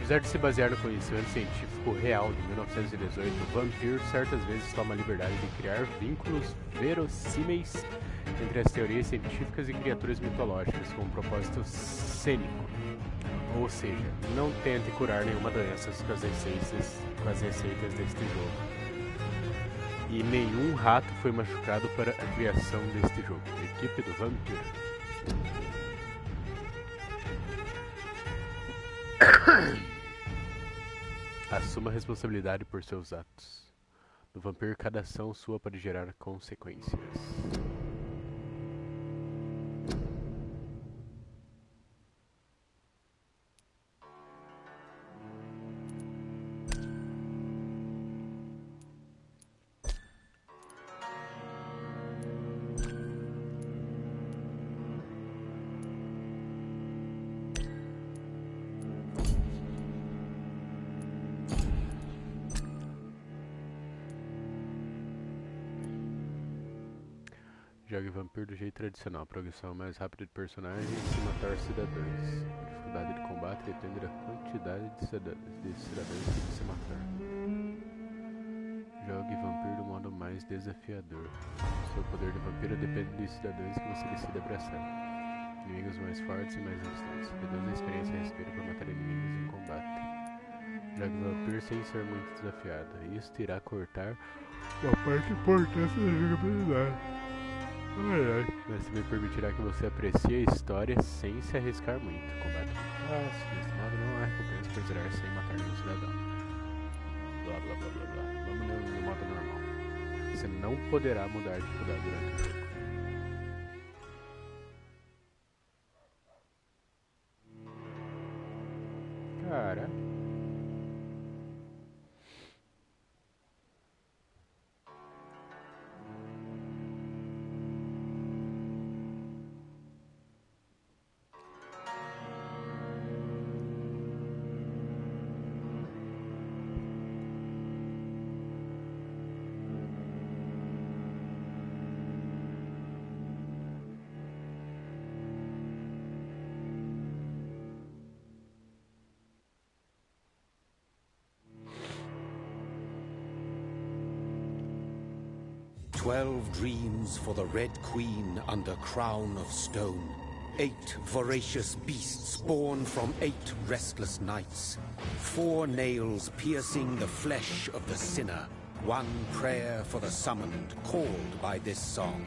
Apesar de se basear no conhecimento científico real de 1918, Vampyr certas vezes toma a liberdade de criar vínculos verossímeis entre as teorias científicas e criaturas mitológicas com um propósito cênico. Ou seja, não tente curar nenhuma doença com as receitas deste jogo. E nenhum rato foi machucado para a criação deste jogo. Equipe do Vampyr. Assuma a responsabilidade por seus atos. No Vampyr, cada ação sua pode gerar consequências. Jogue Vampyr do jeito tradicional, progressão mais rápida de personagens e matar cidadãos. Dificuldade de combate depende da quantidade de cidadãos que você matar. Jogue Vampyr do modo mais desafiador. Seu poder de vampiro depende dos cidadãos que você decide abraçar. Inimigos mais fortes e mais resistentes. Reduz a experiência e respiro para matar inimigos em combate. Jogue Vampyr sem ser muito desafiado. Isso irá cortar uma parte importante da jogabilidade. Mas também permitirá que você aprecie a história sem se arriscar muito. Combate fácil, desse modo não há recompensa por zerar sem matar nenhum cidadão. Blá blá blá blá blá. Vamos no modo normal. Você não poderá mudar de dificuldade durante o jogo. Cara. "12 dreams for the Red Queen under crown of stone. 8 voracious beasts born from 8 restless nights. 4 nails piercing the flesh of the sinner. 1 prayer for the summoned, called by this song.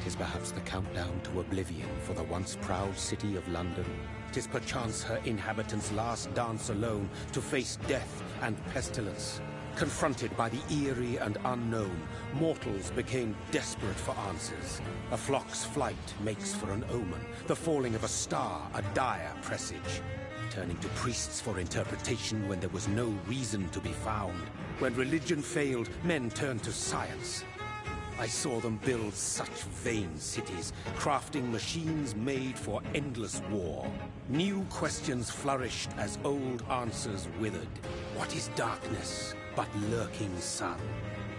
'Tis perhaps the countdown to oblivion for the once proud city of London. 'Tis perchance her inhabitants' last dance alone to face death and pestilence. Confronted by the eerie and unknown, mortals became desperate for answers. A flock's flight makes for an omen, the falling of a star a dire presage. Turning to priests for interpretation when there was no reason to be found. When religion failed, men turned to science. I saw them build such vain cities, crafting machines made for endless war. New questions flourished as old answers withered. What is darkness but lurking sun?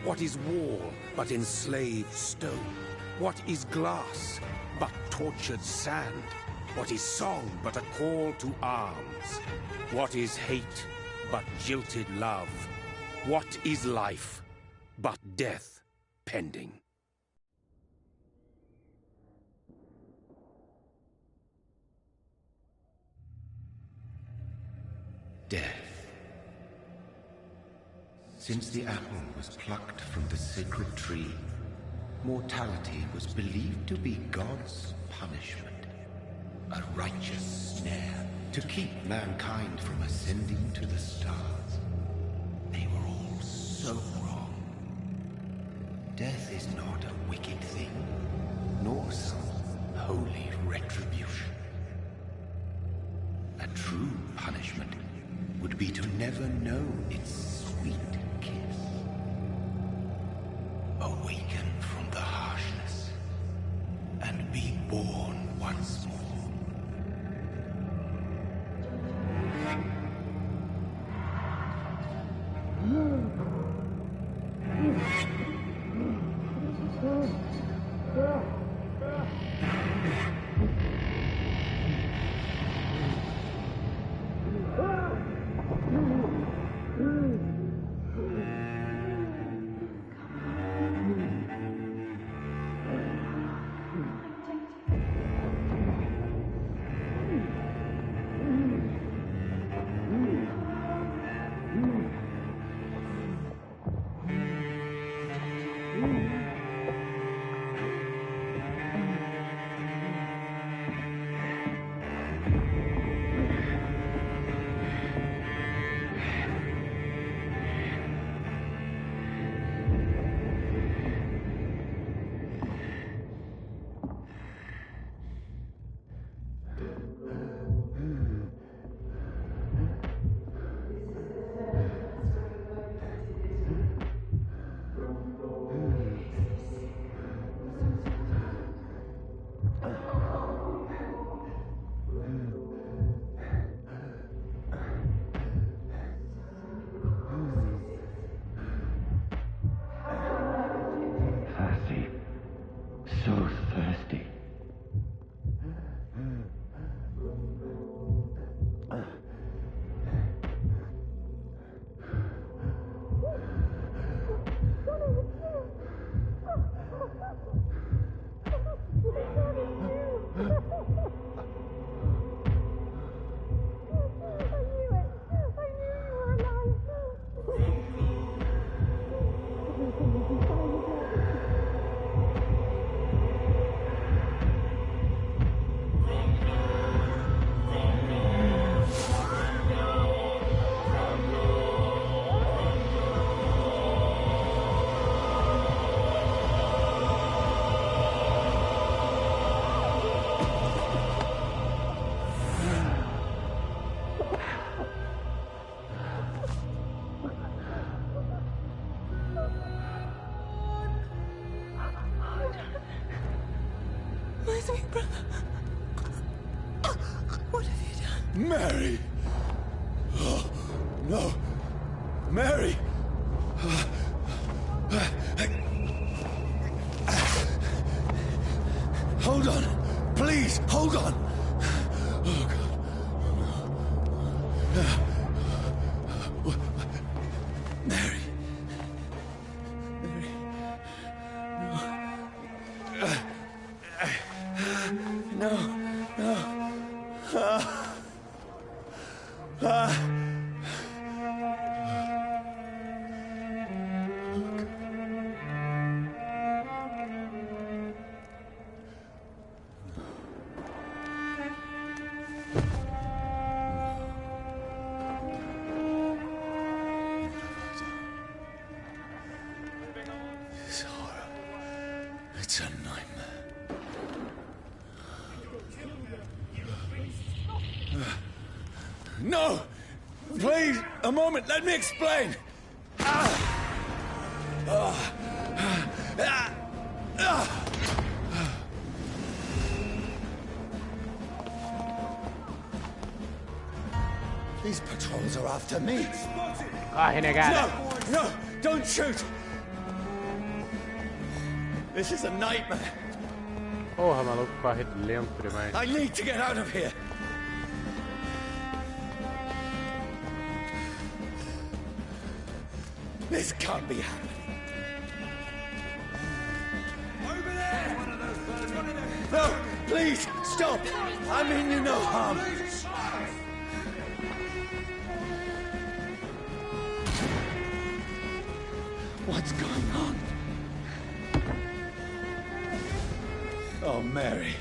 What is wall but enslaved stone? What is glass but tortured sand? What is song but a call to arms? What is hate but jilted love? What is life but death pending? Death. Since the apple was plucked from the sacred tree, mortality was believed to be God's punishment, a righteous snare to keep mankind from ascending to the stars. They were all so wrong. Death is not a wicked thing, nor some holy retribution. A true punishment would be to never know its sweet kiss. Awaken from the harshness and be born once more. Mary! Oh, no! Mary! Hold on! Please, hold on! Oh, God. Mary. Mary. No. No. It's horrible. It's a nightmare. No! Please, a moment, let me explain! These patrols are after me. Corre, negada. No! No! Don't shoot! This is a nightmare. Porra, maluco, corre lento demais. I need to get out of here. This can't be happening. Over there! No, please, stop! I mean you no harm. What's going on? Oh, Mary.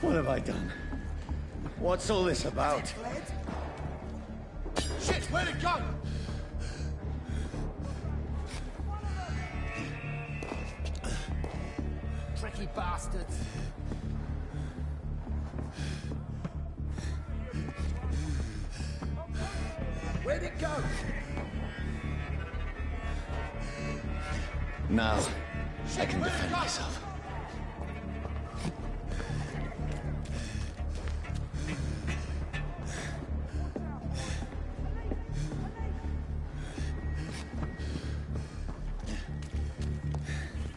What have I done? What's all this about? Shit, where'd it go? Tricky bastards. Where'd it go? Now, I can defend myself.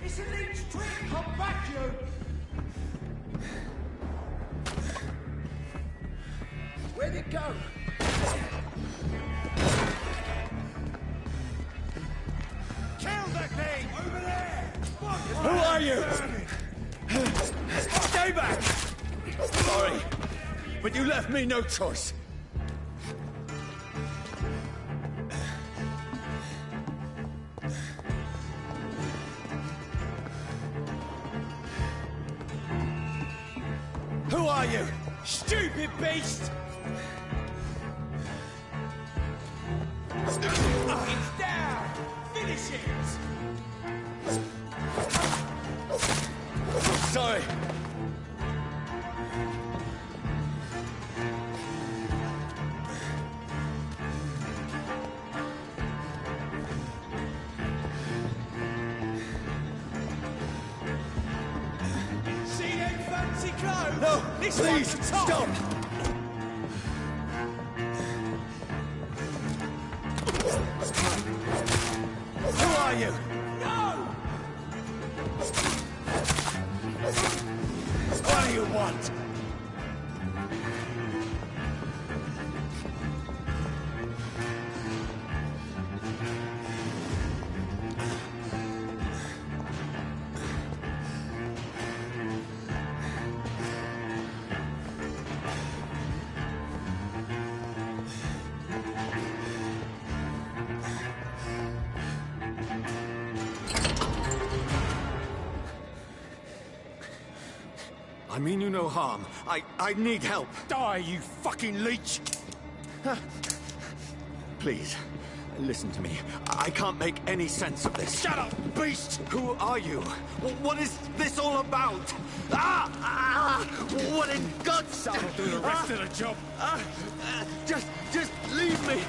It's a leech trick! Come back, you! Where'd it go? Kill the thing! Over there! Who are you? Stay back! Sorry, but you left me no choice. Who are you? Stupid beast! It's down! Finish it! Sorry. See them fancy clothes? No, This please, one's top. stop! Who are you? No! What do you want? I mean you no harm. I need help. Die, you fucking leech! Please, listen to me. I can't make any sense of this. Shut up, beast! Who are you? What is this all about? What in God's... That'll do the rest of the job. Just leave me.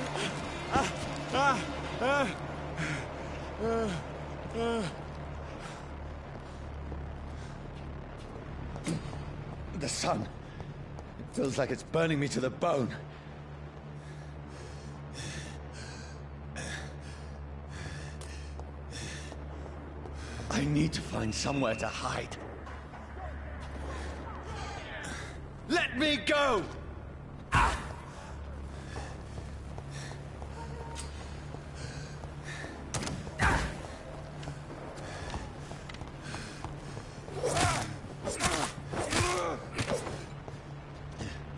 The sun. Feels like it's burning me to the bone. I need to find somewhere to hide. Let me go!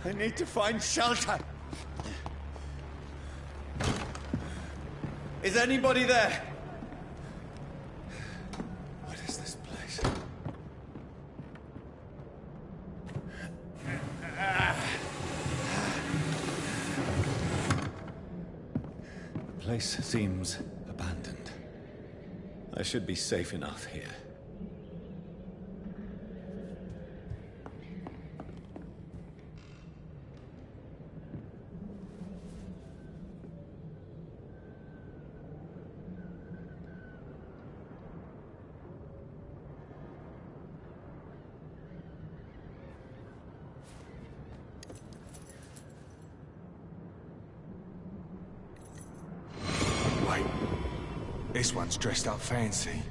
I need to find shelter. Is anybody there? What is this place? The place seems abandoned. I should be safe enough here. This one's dressed up fancy.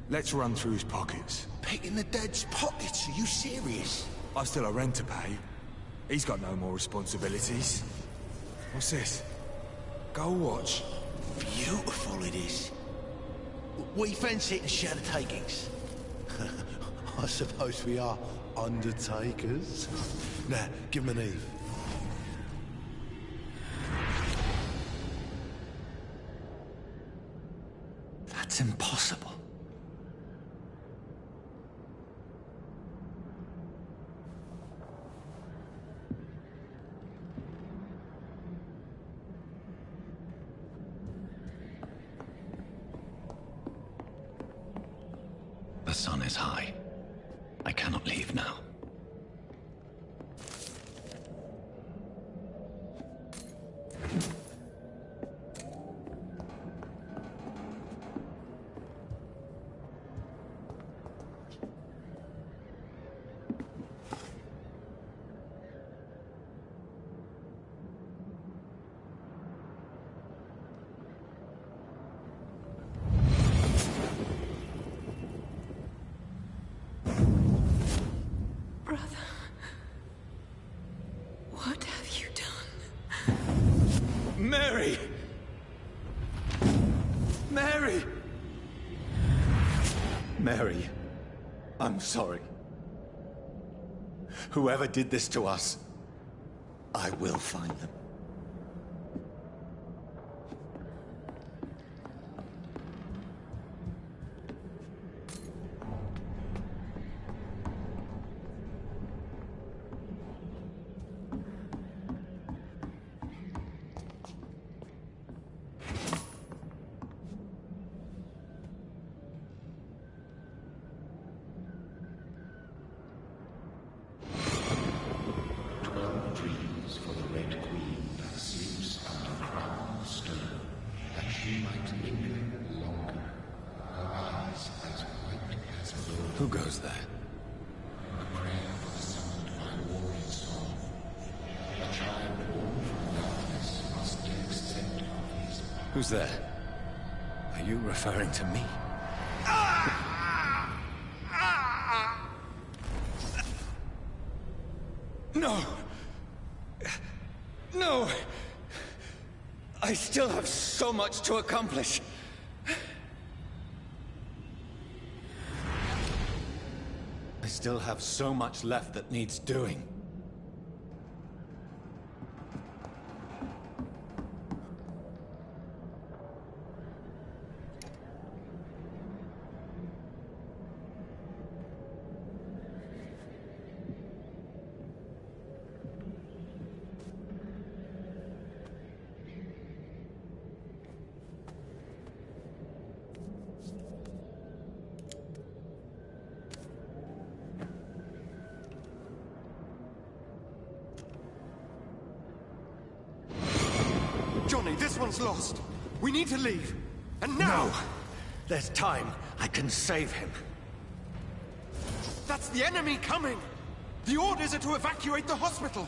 Let's run through his pockets. Picking the dead's pockets? Are you serious? I've still a rent to pay. He's got no more responsibilities. What's this? Gold watch. Beautiful it is. We fancy it and share the takings. I suppose we are undertakers. Now, give him an Eve. That's impossible. The sun is high. I cannot leave now. Mary! Mary! Mary, I'm sorry. Whoever did this to us, I will find them. Who goes there? Who's there? Are you referring to me? No! No! I still have so much to accomplish. I still have so much left that needs doing. Johnny, this one's lost. We need to leave. And now! No! There's time. I can save him. That's the enemy coming! The orders are to evacuate the hospital!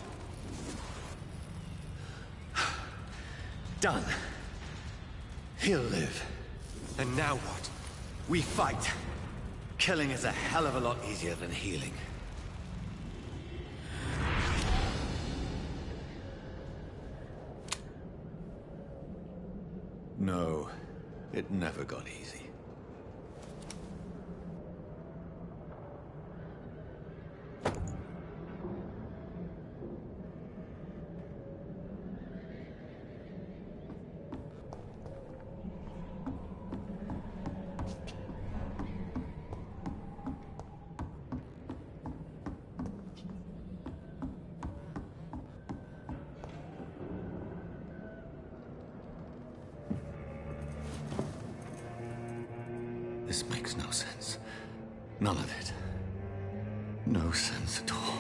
Done. He'll live. And now what? We fight. Killing is a hell of a lot easier than healing. No, it never got easy. This makes no sense. None of it. No sense at all.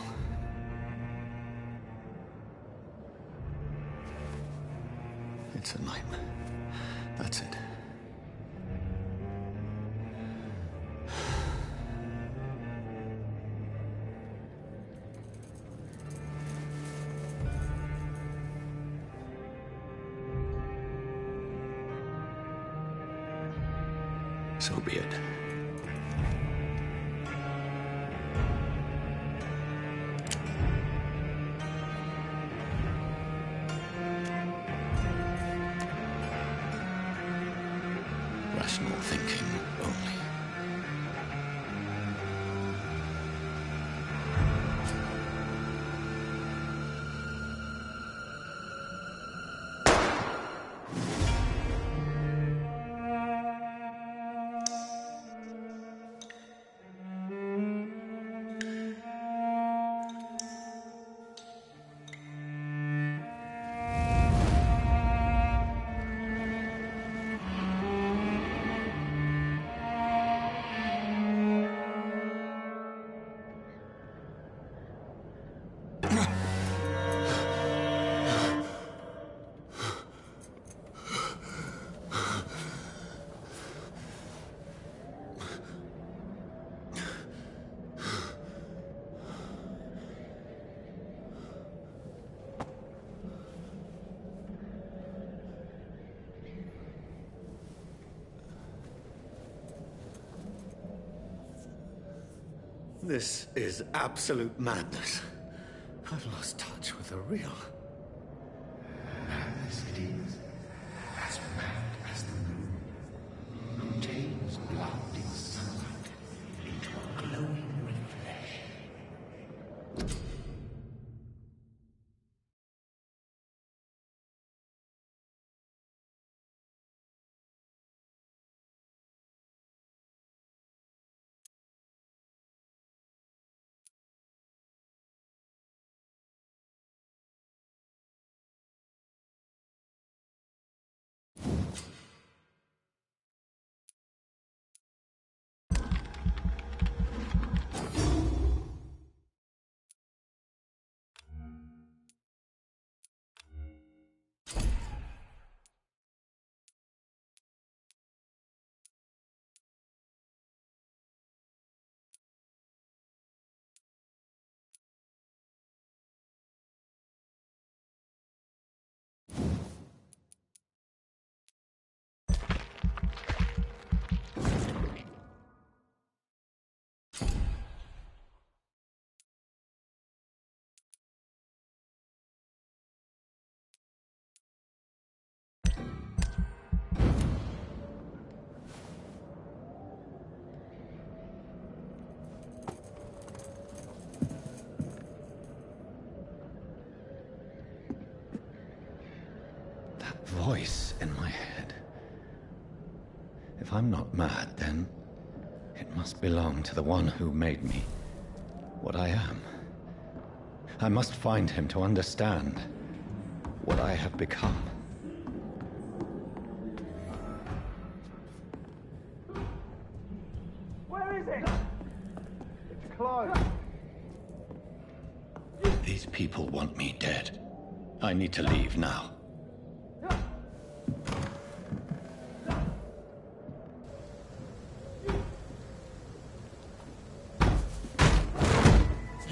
It's a nightmare. That's it. So be it. Rational thinking only. This is absolute madness. I've lost touch with the real. Madness it is, as mad as the moon, who takes blinding sunlight into a glowing reflection. Voice in my head. If I'm not mad, then it must belong to the one who made me what I am. I must find him to understand what I have become. Where is it? It's closed. These people want me dead. I need to leave now.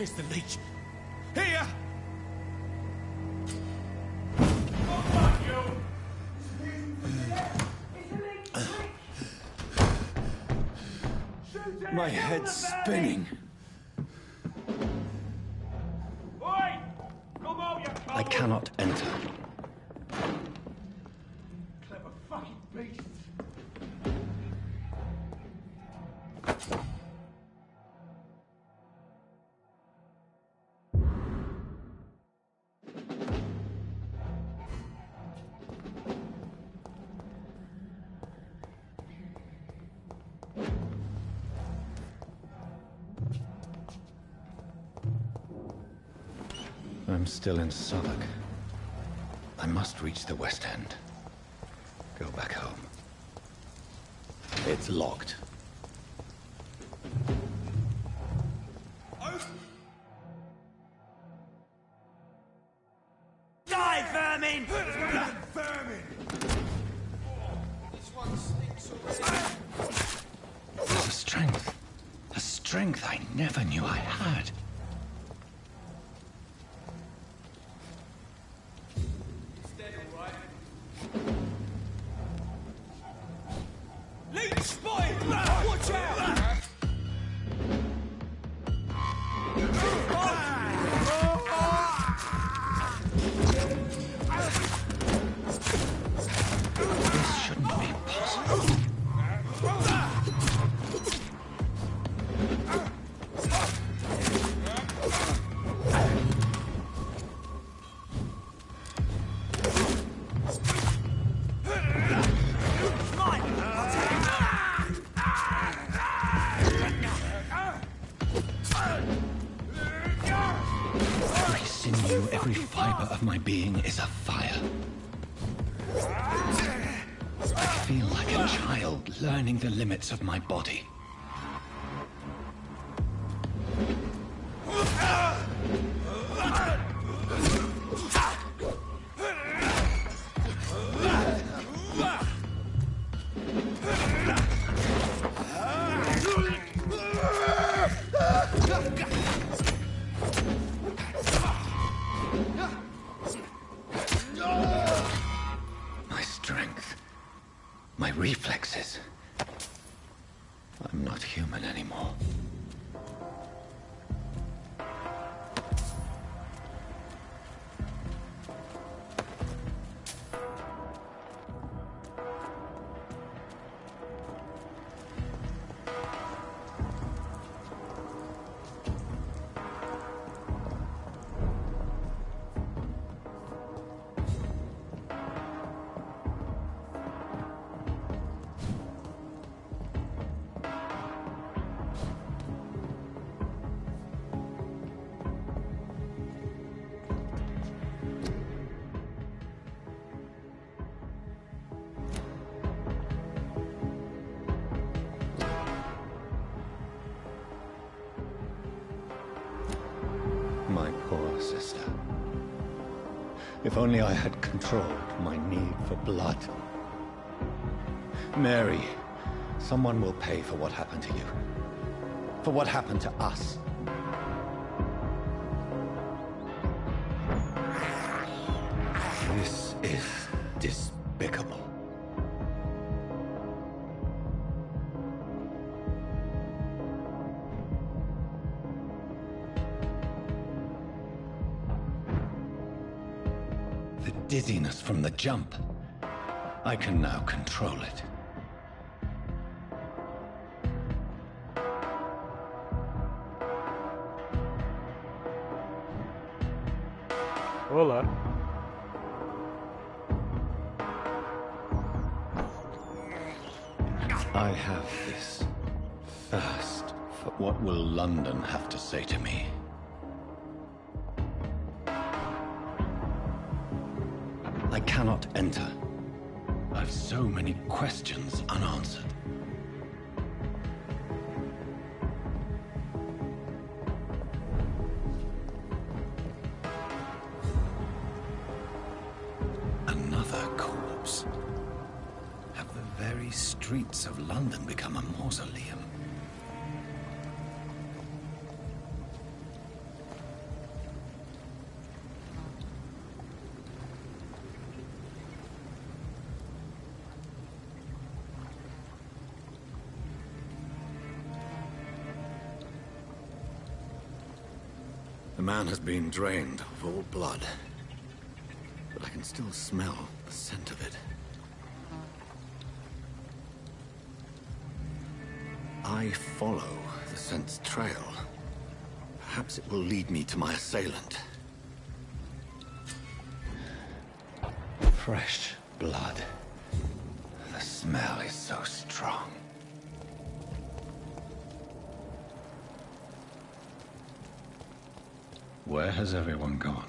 Where's the leech? Here! My head's spinning. I cannot enter. Clever fucking beast. I'm still in Southwark. I must reach the West End. Go back home. It's locked. Die, vermin! Vermin! This one stinks There's a strength I never knew I had. Every fiber of my being is afire. I feel like a child learning the limits of my body. My reflexes. I'm not human anymore. My poor sister. If only I had controlled my need for blood. Mary, someone will pay for what happened to you. For what happened to us. This is despicable. The dizziness from the jump. I can now control it. Olá. I have this thirst for what will London have to say to me. I cannot enter. I've so many questions unanswered. Another corpse. Have the very streets of London become a mausoleum? man has been drained of all blood, but I can still smell the scent of it. I follow the scent's trail. Perhaps it will lead me to my assailant. Fresh blood. The smell is so strong. Where has everyone gone?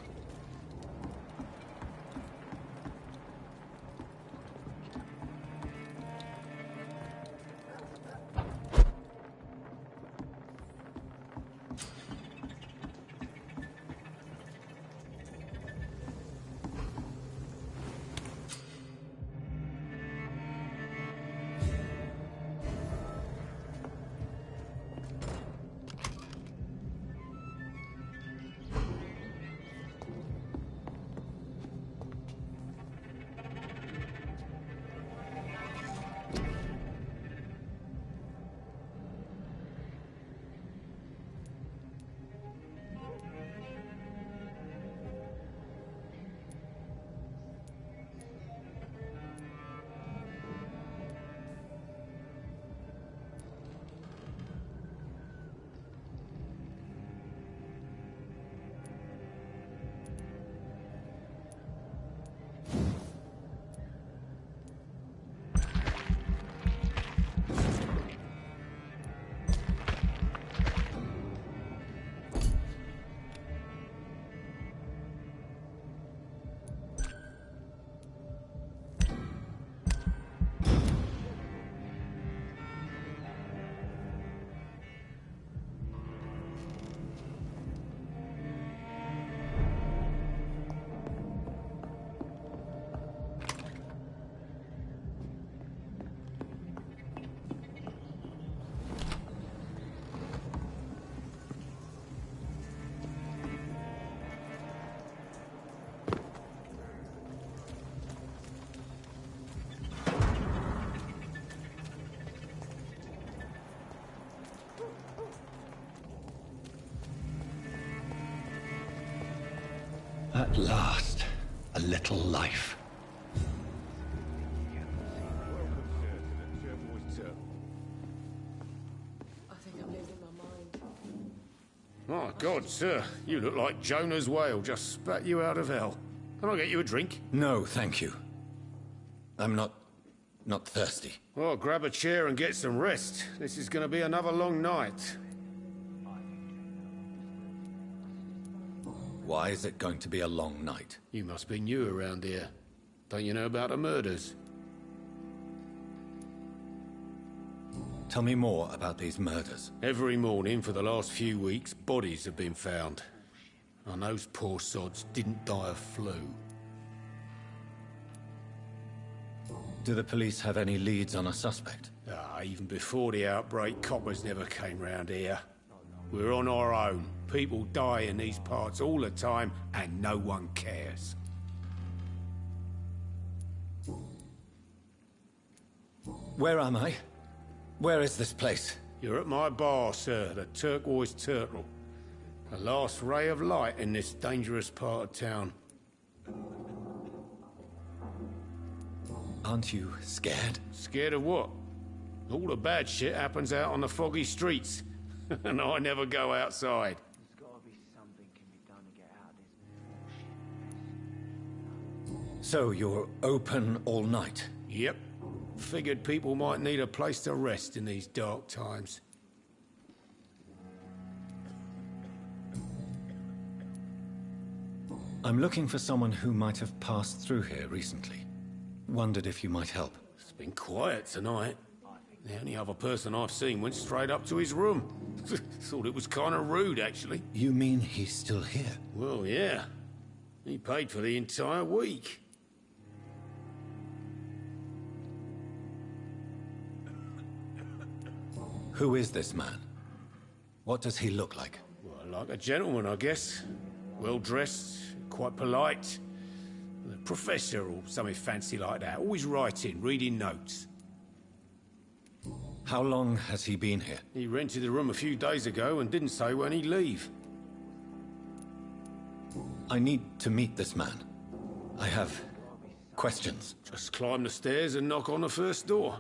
At last, a little life. I think I'm losing my mind. My God, sir, you look like Jonah's whale just spat you out of hell. Can I get you a drink? No, thank you. I'm not thirsty. Well, grab a chair and get some rest. This is going to be another long night. Why is it going to be a long night? You must be new around here. Don't you know about the murders? Tell me more about these murders. Every morning for the last few weeks, bodies have been found. And those poor sods didn't die of flu. Do the police have any leads on a suspect? Even before the outbreak, coppers never came round here. We're on our own. People die in these parts all the time, and no one cares. Where am I? Where is this place? You're at my bar, sir, the Turquoise Turtle. The last ray of light in this dangerous part of town. Aren't you scared? Scared of what? All the bad shit happens out on the foggy streets. And I never go outside. There's gotta be something can be done to get out of this. So you're open all night? Yep. Figured people might need a place to rest in these dark times. I'm looking for someone who might have passed through here recently. Wondered if you might help. It's been quiet tonight. The only other person I've seen went straight up to his room. Thought it was kind of rude, actually. You mean he's still here? Well, yeah. He paid for the entire week. Who is this man? What does he look like? Well, like a gentleman, I guess. Well-dressed, quite polite. A professor or something fancy like that. Always writing, reading notes. How long has he been here? He rented the room a few days ago and didn't say when he'd leave. I need to meet this man. I have questions. Just climb the stairs and knock on the first door.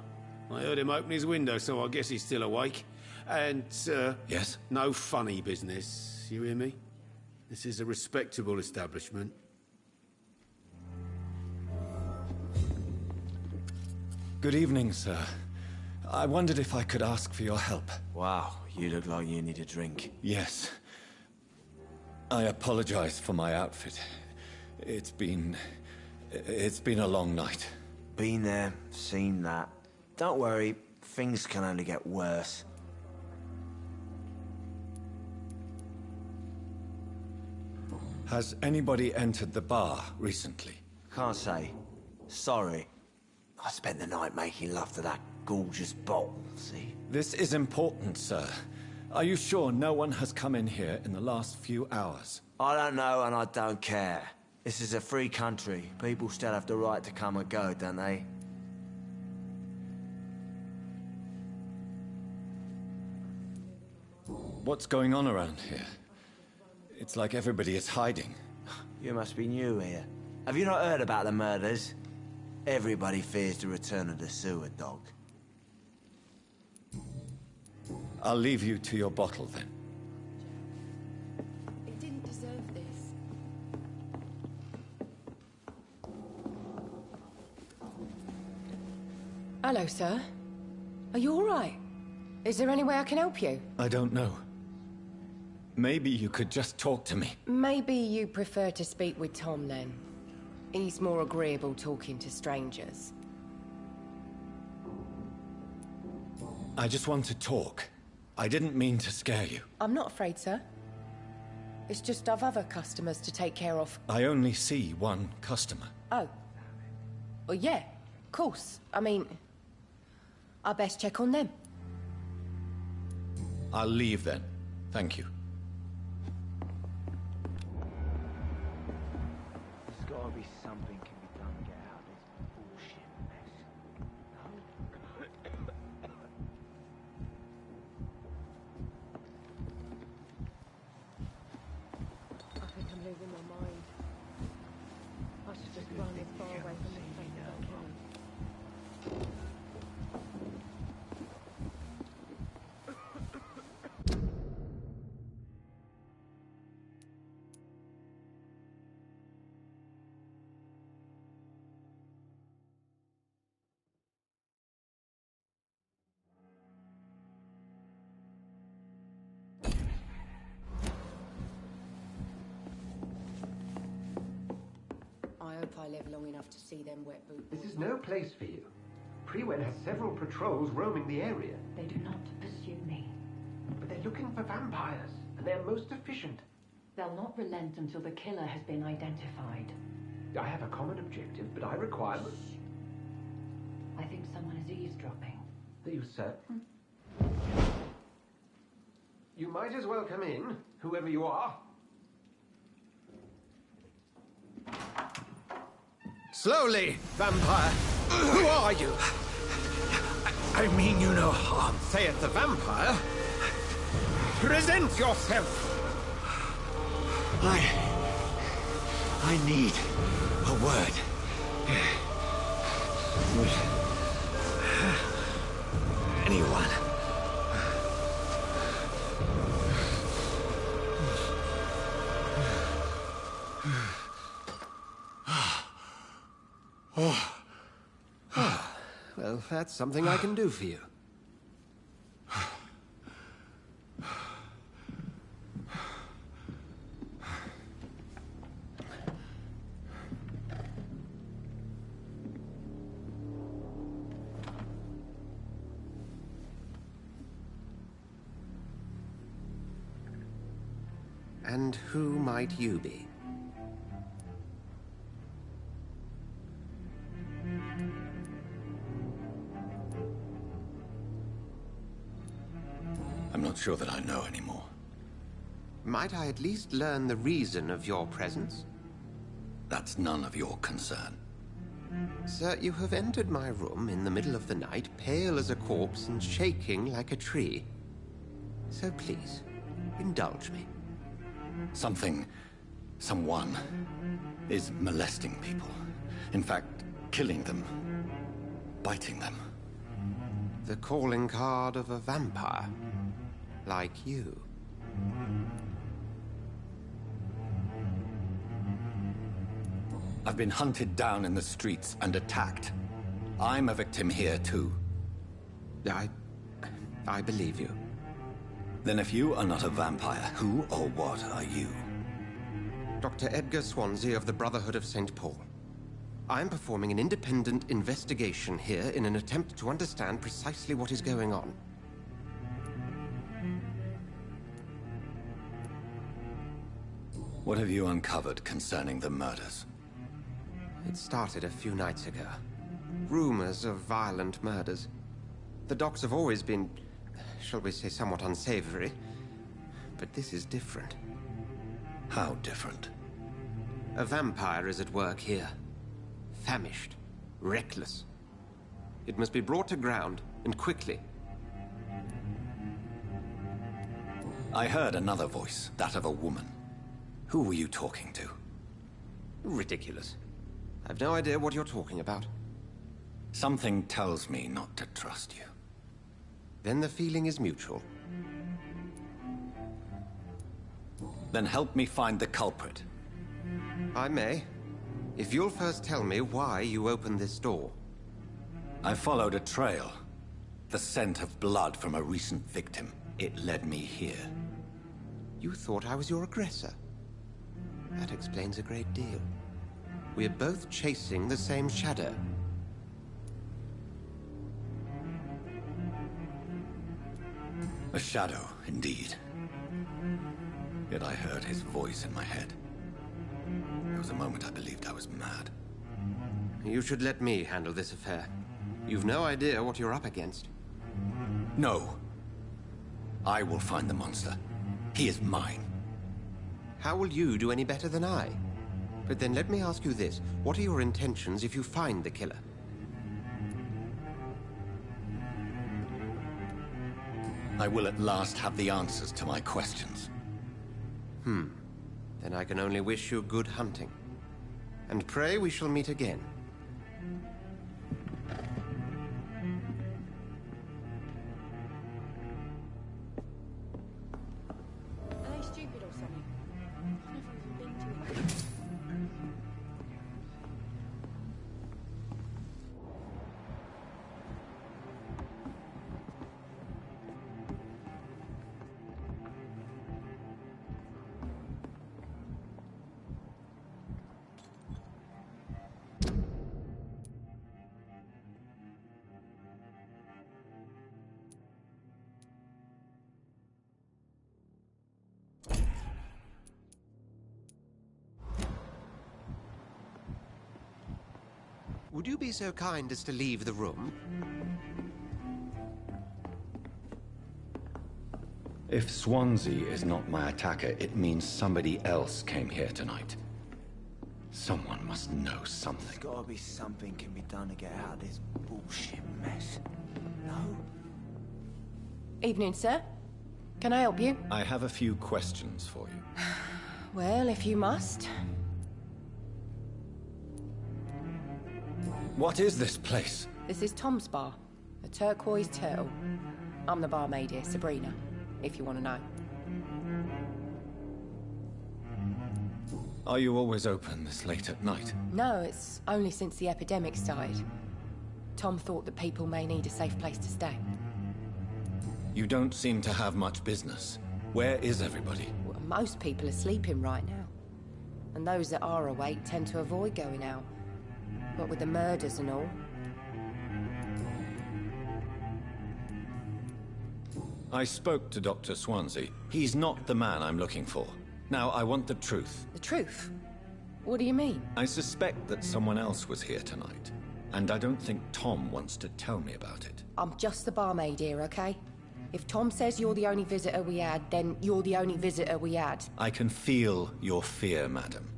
I heard him open his window, so I guess he's still awake. And, Yes? no funny business, you hear me? This is a respectable establishment. Good evening, sir. I wondered if I could ask for your help. Wow, you look like you need a drink. Yes. I apologize for my outfit. It's been a long night. Been there, seen that. Don't worry, things can only get worse. Has anybody entered the bar recently? Can't say. Sorry. I spent the night making love to that gorgeous bottle, see? This is important, sir. Are you sure no one has come in here in the last few hours? I don't know and I don't care. This is a free country. People still have the right to come and go, don't they? What's going on around here? It's like everybody is hiding. You must be new here. Have you not heard about the murders? Everybody fears the return of the sewer dog. I'll leave you to your bottle then. It didn't deserve this. Hello, sir. Are you all right? Is there any way I can help you? I don't know. Maybe you could just talk to me. Maybe you prefer to speak with Tom, then. He's more agreeable talking to strangers. I just want to talk. I didn't mean to scare you. I'm not afraid, sir. It's just I've other customers to take care of. I only see one customer. Oh. Well, yeah, of course. I mean, I best check on them. I'll leave then. Thank you. There's gotta be something can be done to get out of this bullshit mess. I think I'm losing my mind. I should just run as far away from this place as I can. I hope I live long enough to see them wet boots. This is no place for you. Prewen has several patrols roaming the area. They do not pursue me. But they're looking for vampires, and they're most efficient. They'll not relent until the killer has been identified. I have a common objective, but I require... I think someone is eavesdropping. Are you certain? You might as well come in, whoever you are. Slowly, vampire. Who are you? I mean you no harm. Saith the vampire. Present yourself. I need a word. Anyone? Well, that's something I can do for you. And who might you be? I'm not sure that I know anymore. Might I at least learn the reason of your presence? That's none of your concern. Sir, you have entered my room in the middle of the night, pale as a corpse and shaking like a tree. So please, indulge me. Something Someone is molesting people. In fact, killing them. Biting them. The calling card of a vampire. Like you. I've been hunted down in the streets and attacked. I'm a victim here, too. I believe you. Then if you are not a vampire, who or what are you? Dr. Edgar Swansea of the Brotherhood of St. Paul. I'm performing an independent investigation here in an attempt to understand precisely what is going on. What have you uncovered concerning the murders? It started a few nights ago. Rumors of violent murders. The docs have always been, shall we say, somewhat unsavory. But this is different. How different? A vampire is at work here. Famished. Reckless. It must be brought to ground, and quickly. I heard another voice, that of a woman. Who were you talking to? Ridiculous. I've no idea what you're talking about. Something tells me not to trust you. Then the feeling is mutual. Then help me find the culprit. I may. If you'll first tell me why you opened this door. I followed a trail. The scent of blood from a recent victim. It led me here. You thought I was your aggressor. That explains a great deal. We're both chasing the same shadow. A shadow, indeed. Yet I heard his voice in my head. There was a moment I believed I was mad. You should let me handle this affair. You've no idea what you're up against. No. I will find the monster. He is mine. How will you do any better than I? But then let me ask you this. What are your intentions if you find the killer? I will at last have the answers to my questions. Then I can only wish you good hunting. And pray we shall meet again. Are they stupid or something? I've never even been to it. Would you be so kind as to leave the room? If Swansea is not my attacker, it means somebody else came here tonight. Someone must know something. There's gotta be something can be done to get out of this bullshit mess. No? Evening, sir. Can I help you? I have a few questions for you. Well, if you must. What is this place? This is Tom's bar, the Turquoise Turtle. I'm the barmaid here, Sabrina, if you want to know. Are you always open this late at night? No, it's only since the epidemic started. Tom thought that people may need a safe place to stay. You don't seem to have much business. Where is everybody? Well, most people are sleeping right now. And those that are awake tend to avoid going out. What with the murders and all. I spoke to Dr. Swansea. He's not the man I'm looking for. Now, I want the truth. The truth? What do you mean? I suspect that someone else was here tonight. And I don't think Tom wants to tell me about it. I'm just the barmaid here, okay? If Tom says you're the only visitor we had, then you're the only visitor we had. I can feel your fear, madam.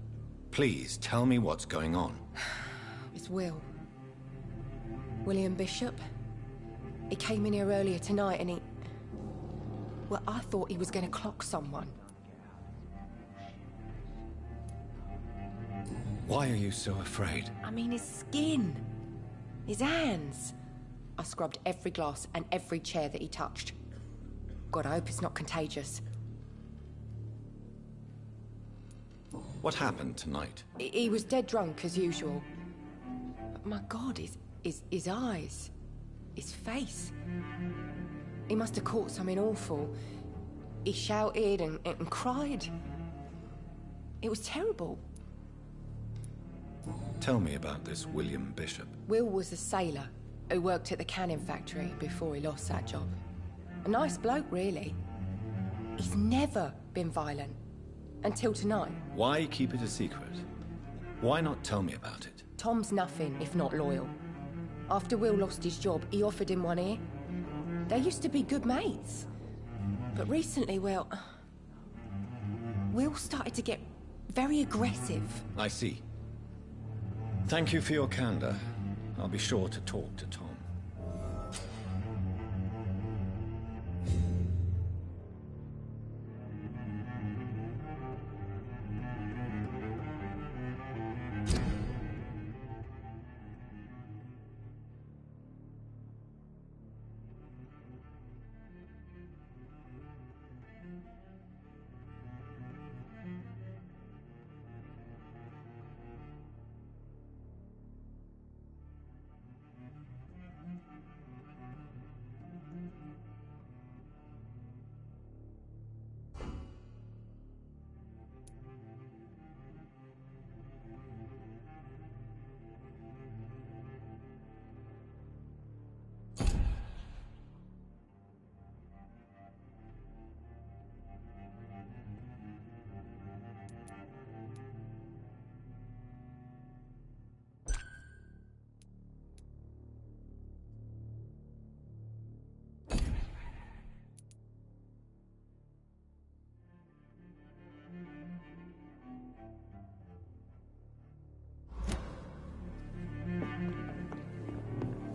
Please, tell me what's going on. It's Will. William Bishop. He came in here earlier tonight and he... Well, I thought he was going to clock someone. Why are you so afraid? I mean, his skin. His hands. I scrubbed every glass and every chair that he touched. God, I hope it's not contagious. What happened tonight? He was dead drunk, as usual. But my God, his eyes. His face. He must have caught something awful. He shouted and cried. It was terrible. Tell me about this William Bishop. Will was a sailor who worked at the canning factory before he lost that job. A nice bloke, really. He's never been violent. Until tonight. Why keep it a secret? Why not tell me about it? Tom's nothing if not loyal. After Will lost his job, he offered him one ear. They used to be good mates. But recently, well... Will started to get very aggressive. I see. Thank you for your candor. I'll be sure to talk to Tom.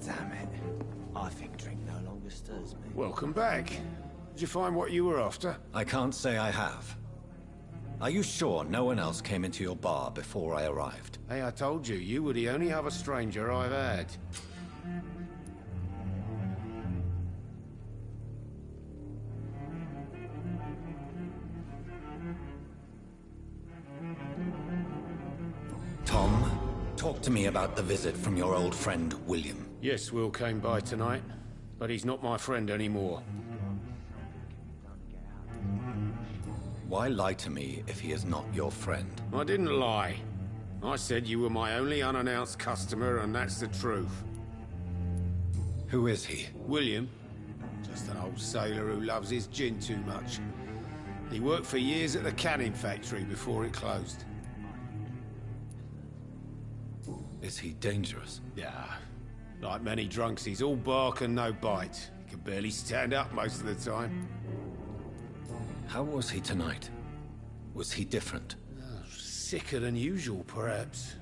Damn it. I think drink no longer stirs me. Welcome back. Did you find what you were after? I can't say I have. Are you sure no one else came into your bar before I arrived? Hey, I told you, you were the only other stranger I've had. Tom, talk to me about the visit from your old friend, William. Yes, Will came by tonight, but he's not my friend anymore. Why lie to me if he is not your friend? I didn't lie. I said you were my only unannounced customer, and that's the truth. Who is he? William. Just an old sailor who loves his gin too much. He worked for years at the canning factory before it closed. Is he dangerous? Yeah. Like many drunks, he's all bark and no bite. He can barely stand up most of the time. How was he tonight? Was he different? Sicker than usual, perhaps.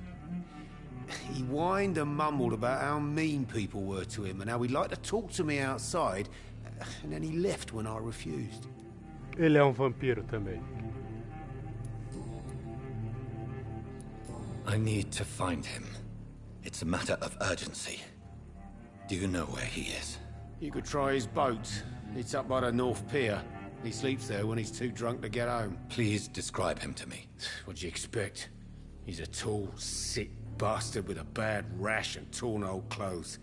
He whined and mumbled about how mean people were to him and how he'd like to talk to me outside, and then he left when I refused. Ele é vampiro também. I need to find him. It's a matter of urgency. Do you know where he is? You could try his boat. It's up by the North Pier. He sleeps there when he's too drunk to get home. Please describe him to me. What do you expect? He's a tall, sick bastard with a bad rash and torn old clothes.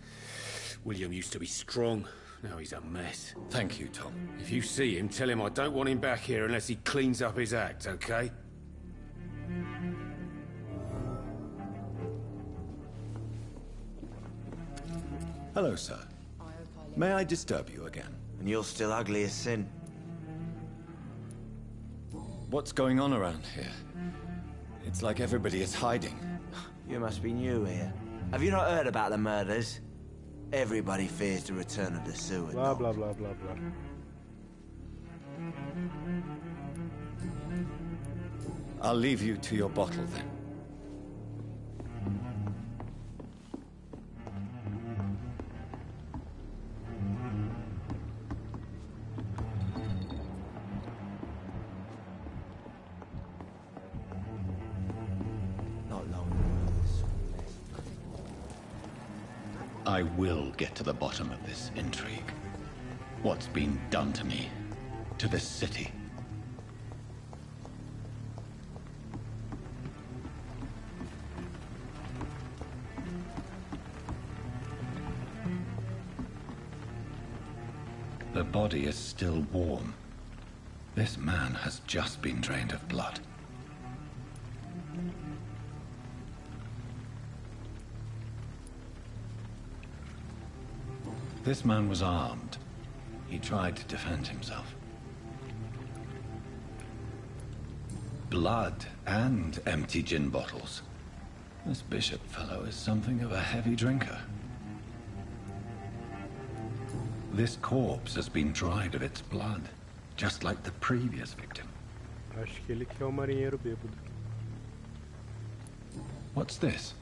William used to be strong. Now he's a mess. Thank you, Tom. If you see him, tell him I don't want him back here unless he cleans up his act, okay? Hello, sir. May I disturb you again? And you're still ugly as sin. What's going on around here? It's like everybody is hiding. You must be new here. Have you not heard about the murders? Everybody fears the return of the sewer. Blah, blah, blah, blah, blah. I'll leave you to your bottle then. Not long. I will get to the bottom of this intrigue. What's been done to me, to this city. The body is still warm. This man has just been drained of blood. This man was armed. He tried to defend himself. Blood and empty gin bottles. This bishop fellow is something of a heavy drinker. This corpse has been dried of its blood, just like the previous victim. Acho que ele que é o marinheiro bêbado. What's this?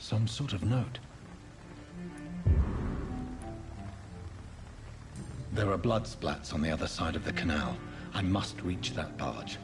Some sort of note. There are blood splats on the other side of the canal. I must reach that barge.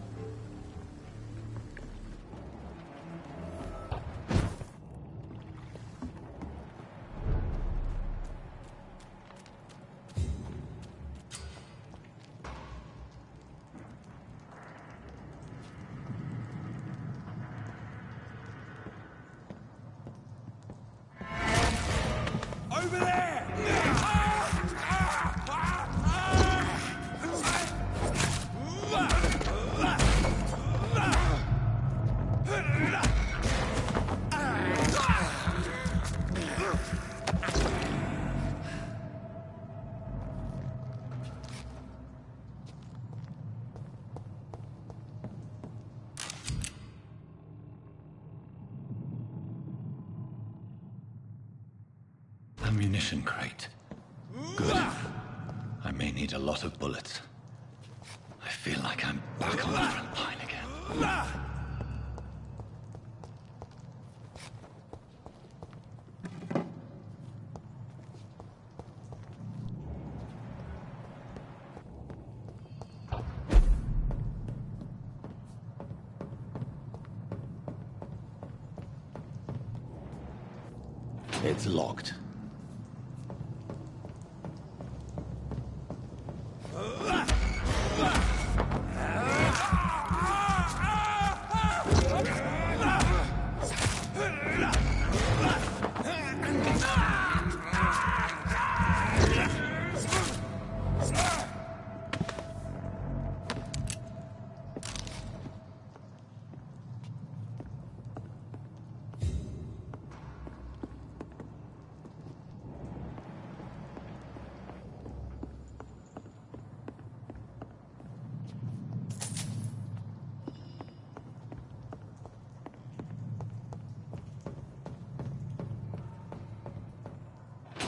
Over there! Ammunition crate. Good. I may need a lot of bullets. I feel like I'm back on the front line again. It's locked.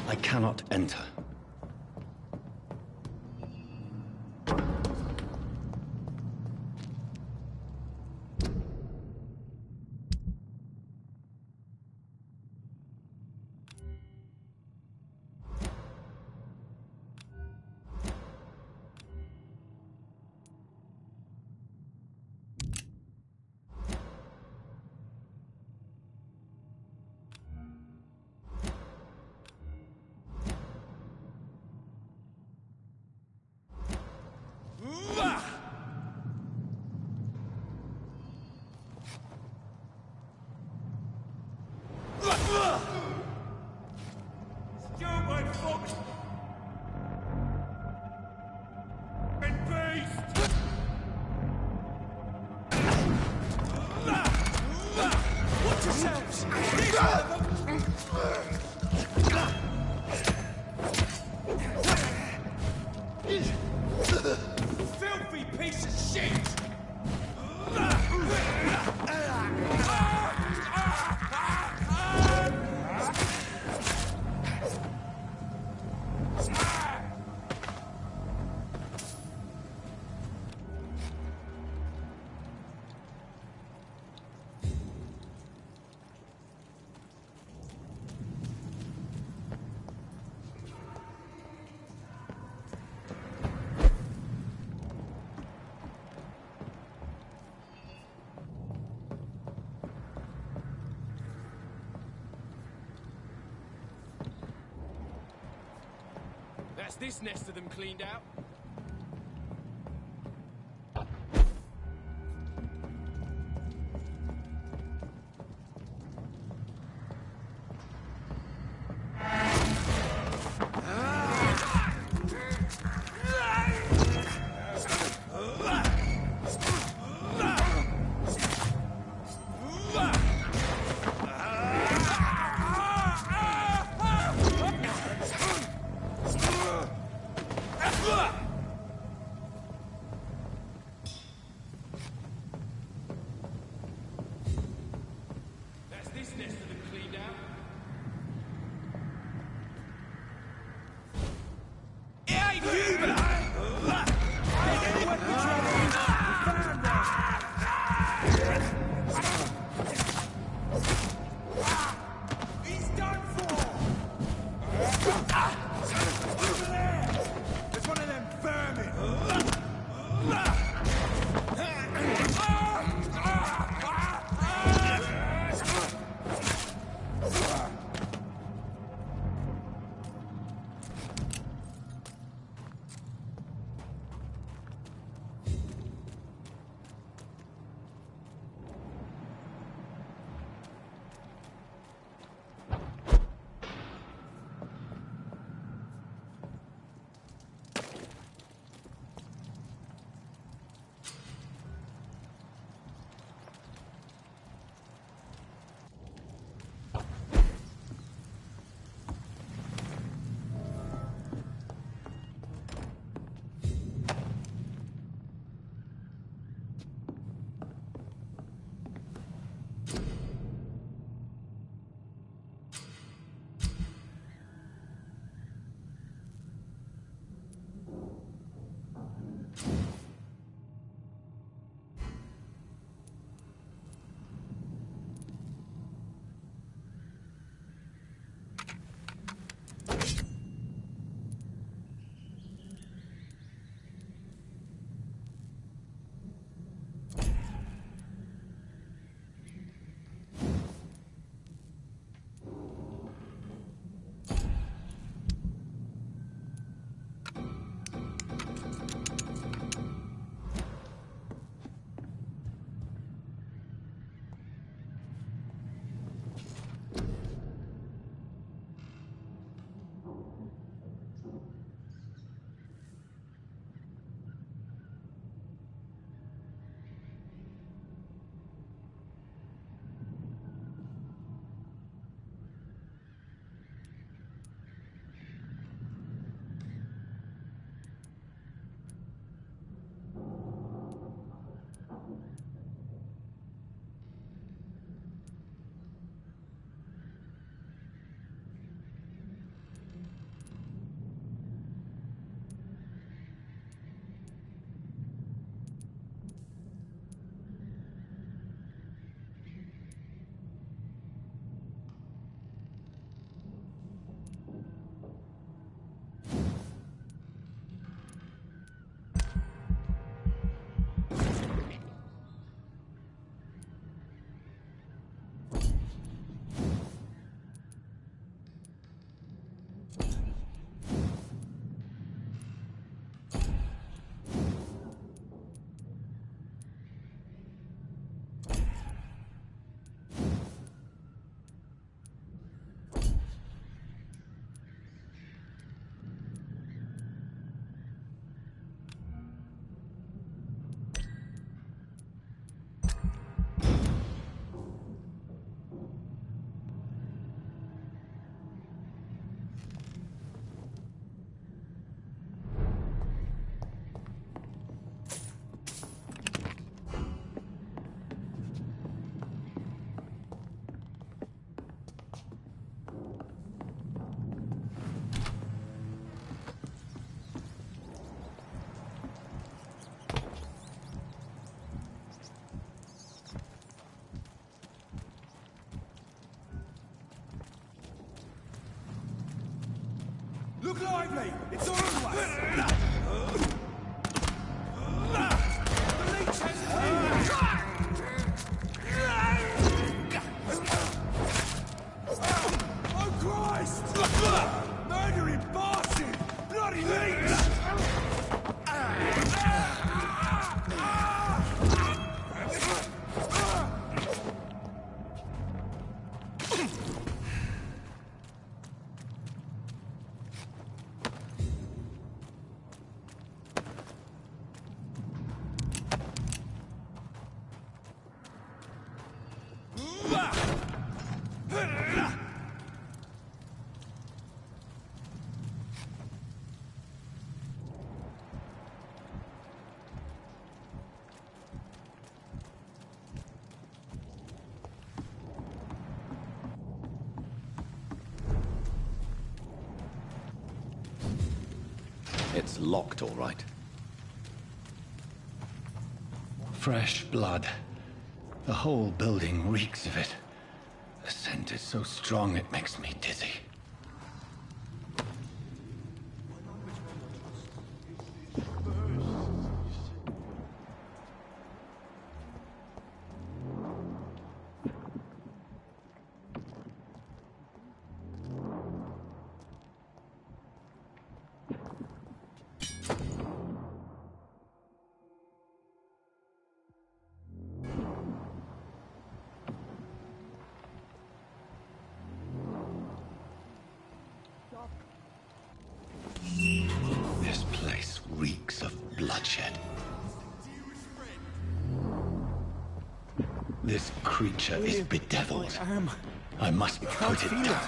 I cannot enter. That's this nest of them cleaned out. Look lively! It's all of us! The leech has oh Christ! Murdering bastard! Bloody bloody leaves! It's locked, all right. Fresh blood. The whole building reeks of it. The scent is so strong it makes me dizzy. This place reeks of bloodshed. This creature is bedeviled. I must put it down.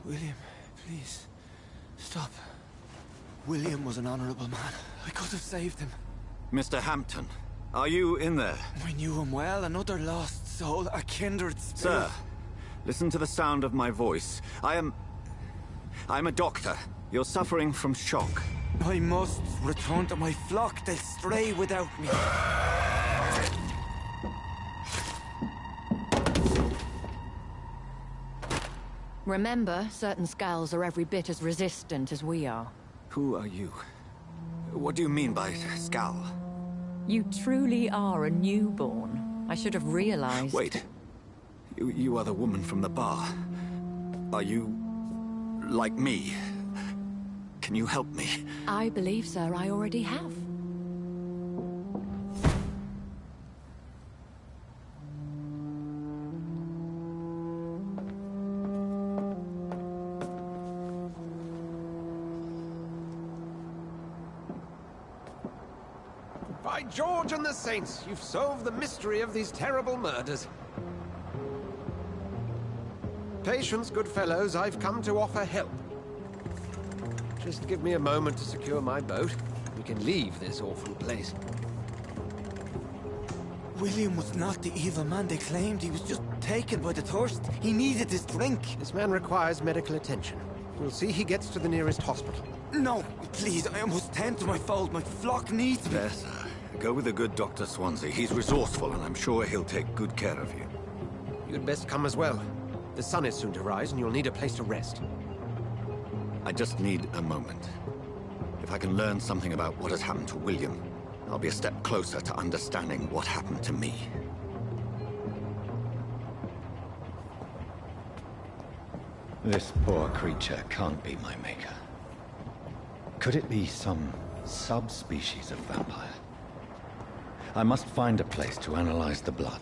William, please, stop. William was an honorable man. I could have saved him. Mr. Hampton, are you in there? I knew him well, another lost soul, a kindred spirit. Sir, listen to the sound of my voice. I'm a doctor. You're suffering from shock. I must return to my flock. They'll stray without me. Remember, certain skulls are every bit as resistant as we are. Who are you? What do you mean by skull? You truly are a newborn. I should have realized. Wait. You are the woman from the bar. Are you like me? Can you help me? I believe, sir, I already have. By George and the Saints, you've solved the mystery of these terrible murders. Patience, good fellows, I've come to offer help. Just give me a moment to secure my boat. We can leave this awful place. William was not the evil man they claimed. He was just taken by the thirst. He needed this drink. This man requires medical attention. We'll see he gets to the nearest hospital. No, please, I must tend to my fold. My flock needs me. Yes, sir. Go with the good Dr. Swansea. He's resourceful, and I'm sure he'll take good care of you. You'd best come as well. The sun is soon to rise, and you'll need a place to rest. I just need a moment. If I can learn something about what has happened to William, I'll be a step closer to understanding what happened to me. This poor creature can't be my maker. Could it be some subspecies of vampire? I must find a place to analyze the blood.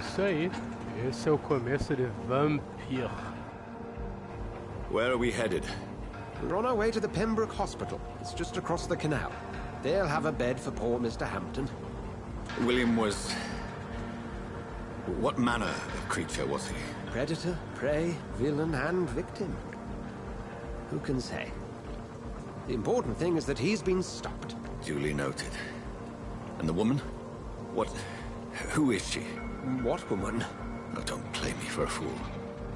Isso aí, esse é o começo de Vampyr. Where are we headed? We're on our way to the Pembroke Hospital. It's just across the canal. They'll have a bed for poor Mr. Hampton. William was... What manner of creature was he? Predator, prey, villain, and victim. Who can say? The important thing is that he's been stopped. Duly noted. And the woman? What... Who is she? What woman? Oh, don't play me for a fool.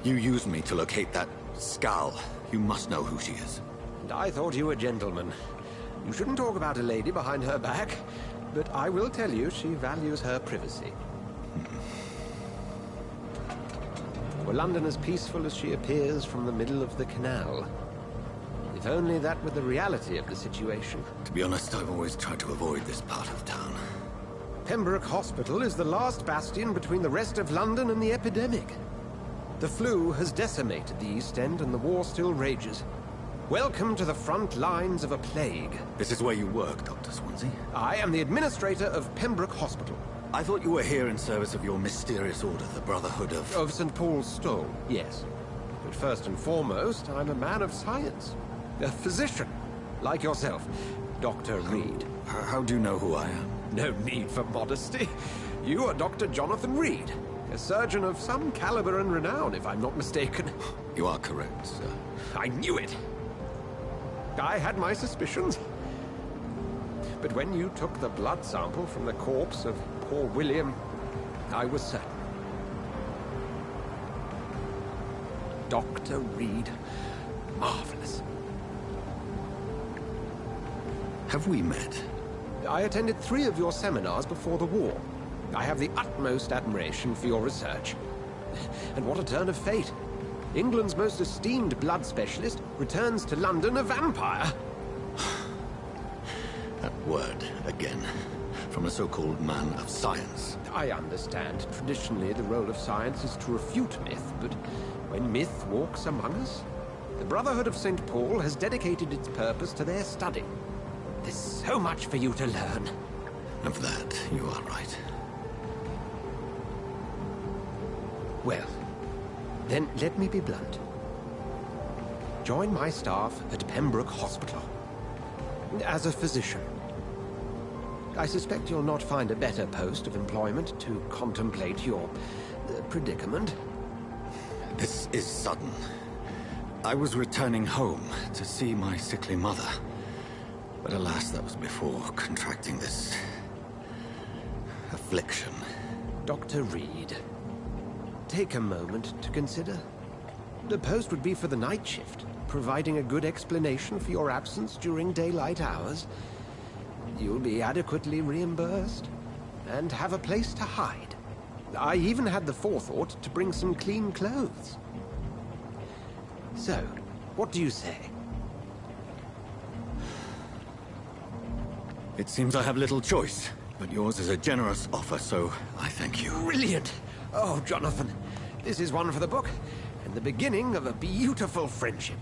You used me to locate that skull. You must know who she is. And I thought you a gentleman. You shouldn't talk about a lady behind her back, but I will tell you she values her privacy. Were London as peaceful as she appears from the middle of the canal? If only that were the reality of the situation. To be honest, I've always tried to avoid this part of town. Pembroke Hospital is the last bastion between the rest of London and the epidemic. The flu has decimated the East End and the war still rages. Welcome to the front lines of a plague. This is where you work, Dr. Swansea? I am the administrator of Pembroke Hospital. I thought you were here in service of your mysterious order, the Brotherhood of... Of St. Paul's Stole, yes. But first and foremost, I'm a man of science. A physician, like yourself, Dr. Reed. How do you know who I am? No need for modesty. You are Dr. Jonathan Reed, a surgeon of some caliber and renown, if I'm not mistaken. You are correct, sir. I knew it. I had my suspicions. But when you took the blood sample from the corpse of poor William, I was certain. Dr. Reed. Marvelous. Have we met? I attended 3 of your seminars before the war. I have the utmost admiration for your research. And what a turn of fate. England's most esteemed blood specialist returns to London a vampire. That word, again. From a so-called man of science. I understand. Traditionally, the role of science is to refute myth, but when myth walks among us, the Brotherhood of St. Paul has dedicated its purpose to their study. There's so much for you to learn. Of that, you are right. Well, then let me be blunt. Join my staff at Pembroke Hospital. As a physician. I suspect you'll not find a better post of employment to contemplate your predicament. This is sudden. I was returning home to see my sickly mother. But alas, that was before contracting this... affliction. Dr. Reed, take a moment to consider. The post would be for the night shift, providing a good explanation for your absence during daylight hours. You'll be adequately reimbursed, and have a place to hide. I even had the forethought to bring some clean clothes. So, what do you say? It seems I have little choice, but yours is a generous offer, so I thank you. Brilliant! Oh, Jonathan, this is one for the book, and the beginning of a beautiful friendship.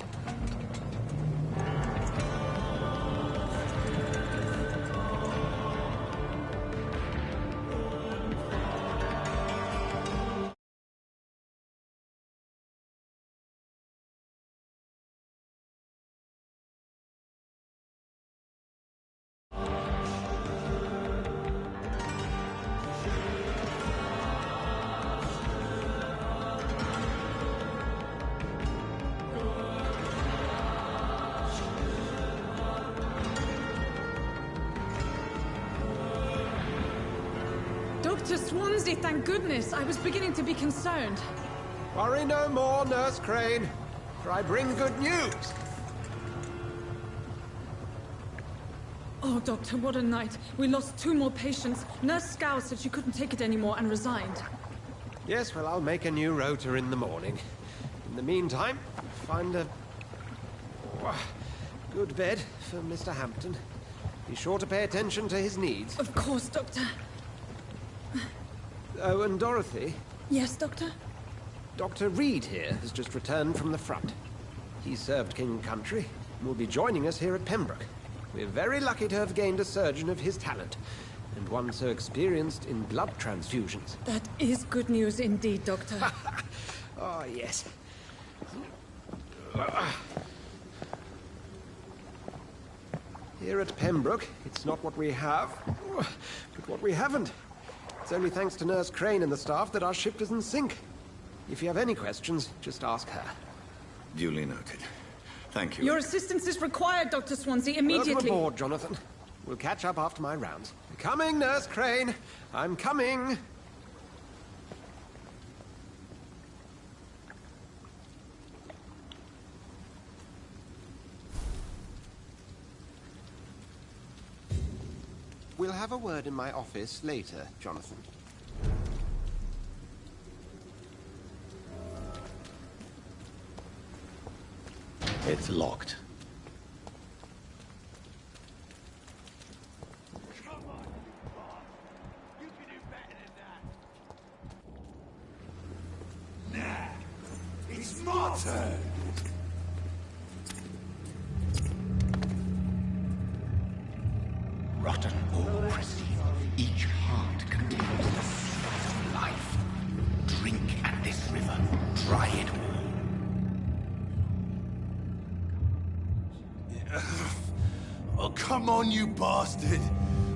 Dr. Swansea, thank goodness. I was beginning to be concerned. Worry no more, Nurse Crane, for I bring good news. Oh, Doctor, what a night. We lost 2 more patients. Nurse Scow said she couldn't take it anymore and resigned. Yes, well, I'll make a new rota in the morning. In the meantime, find a good bed for Mr. Hampton. Be sure to pay attention to his needs. Of course, Doctor. Oh, and Dorothy? Yes, Doctor? Dr. Reed here has just returned from the front. He served King Country and will be joining us here at Pembroke. We're very lucky to have gained a surgeon of his talent, and one so experienced in blood transfusions. That is good news indeed, Doctor. Oh, yes. Here at Pembroke, it's not what we have, but what we haven't. It's only thanks to Nurse Crane and the staff that our ship doesn't sink. If you have any questions, just ask her. Duly noted. Thank you. Your assistance is required, Dr. Swansea, immediately. Welcome aboard, Jonathan. We'll catch up after my rounds. Coming, Nurse Crane. I'm coming. We'll have a word in my office later, Jonathan. It's locked. It's my turn! Rotten ore pristine, each heart contains the sweat of life. Drink at this river, try it all. Oh, come on, you bastard!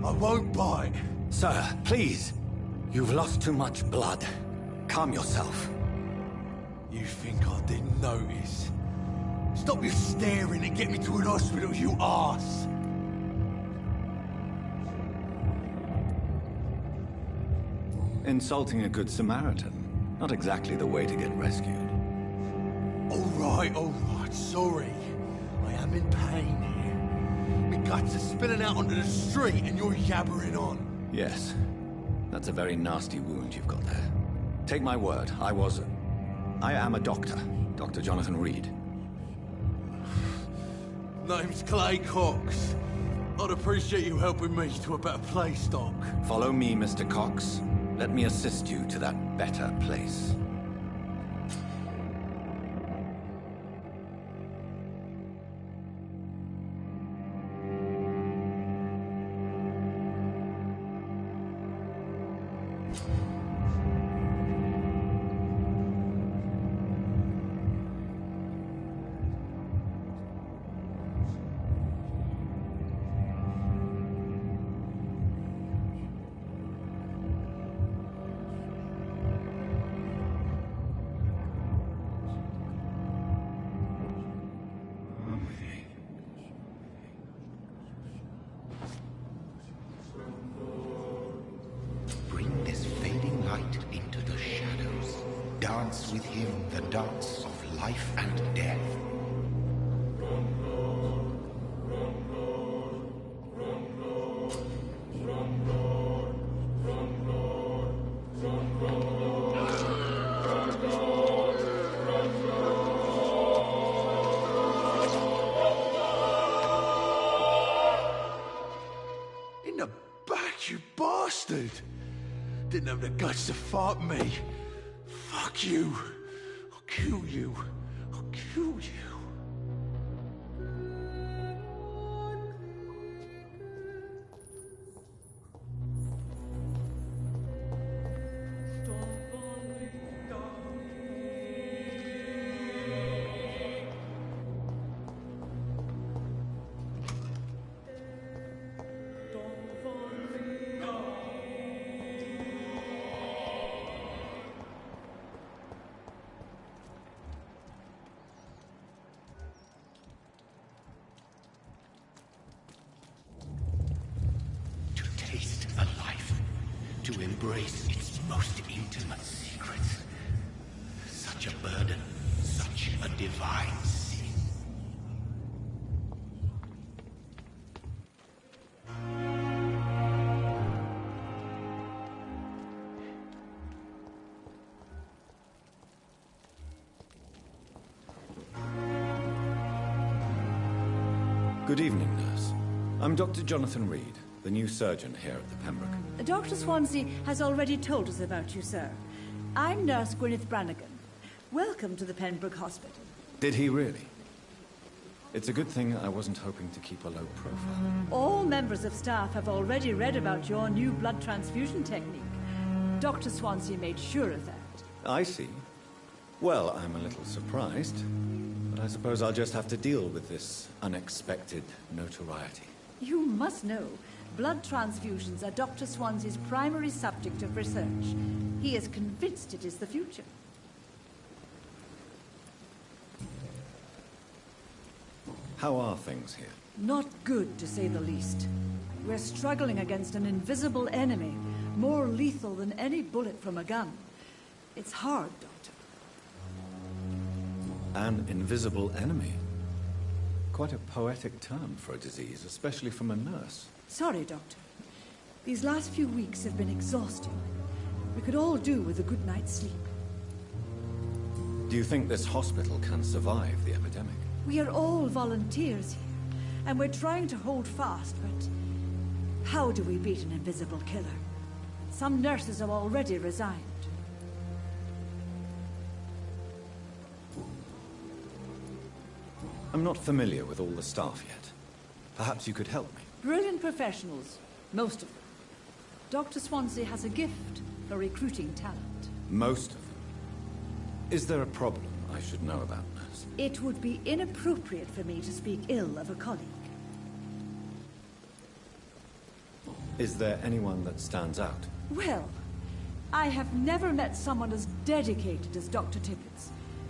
I won't bite. Sir, please. You've lost too much blood. Calm yourself. You think I didn't notice? Stop your staring and get me to an hospital, you arse! Insulting a good Samaritan. Not exactly the way to get rescued. All right, sorry. I am in pain here. My guts are spilling out onto the street and you're yabbering on. Yes. That's a very nasty wound you've got there. Take my word, I am a doctor. Dr. Jonathan Reed. Name's Clay Cox. I'd appreciate you helping me to a better place, Doc. Follow me, Mr. Cox. Let me assist you to that better place. Bring this fading light into the shadows. Dance with him the dance of life and death. In the back, you bastard! Didn't have the guts to fuck me. Fuck you. I'll kill you. I'll kill you. to embrace its most intimate secrets. Such a burden, such a divine sin. Good evening, nurse. I'm Dr. Jonathan Reed, the new surgeon here at the Pembroke. Dr. Swansea has already told us about you, sir. I'm Nurse Gwyneth Brannigan. Welcome to the Pembroke Hospital. Did he really? It's a good thing I wasn't hoping to keep a low profile. All members of staff have already read about your new blood transfusion technique. Dr. Swansea made sure of that. I see. Well, I'm a little surprised, but I suppose I'll just have to deal with this unexpected notoriety. You must know, blood transfusions are Dr. Swansea's primary subject of research. He is convinced it is the future. How are things here? Not good, to say the least. We're struggling against an invisible enemy, more lethal than any bullet from a gun. It's hard, Doctor. An invisible enemy? Quite a poetic term for a disease, especially from a nurse. Sorry, Doctor. These last few weeks have been exhausting. We could all do with a good night's sleep. Do you think this hospital can survive the epidemic? We are all volunteers here, and we're trying to hold fast, but how do we beat an invisible killer? Some nurses have already resigned. I'm not familiar with all the staff yet. Perhaps you could help me. Brilliant professionals, most of them. Dr. Swansea has a gift for recruiting talent. Most of them? Is there a problem I should know about, nurse? It would be inappropriate for me to speak ill of a colleague. Is there anyone that stands out? Well, I have never met someone as dedicated as Dr. Tippett.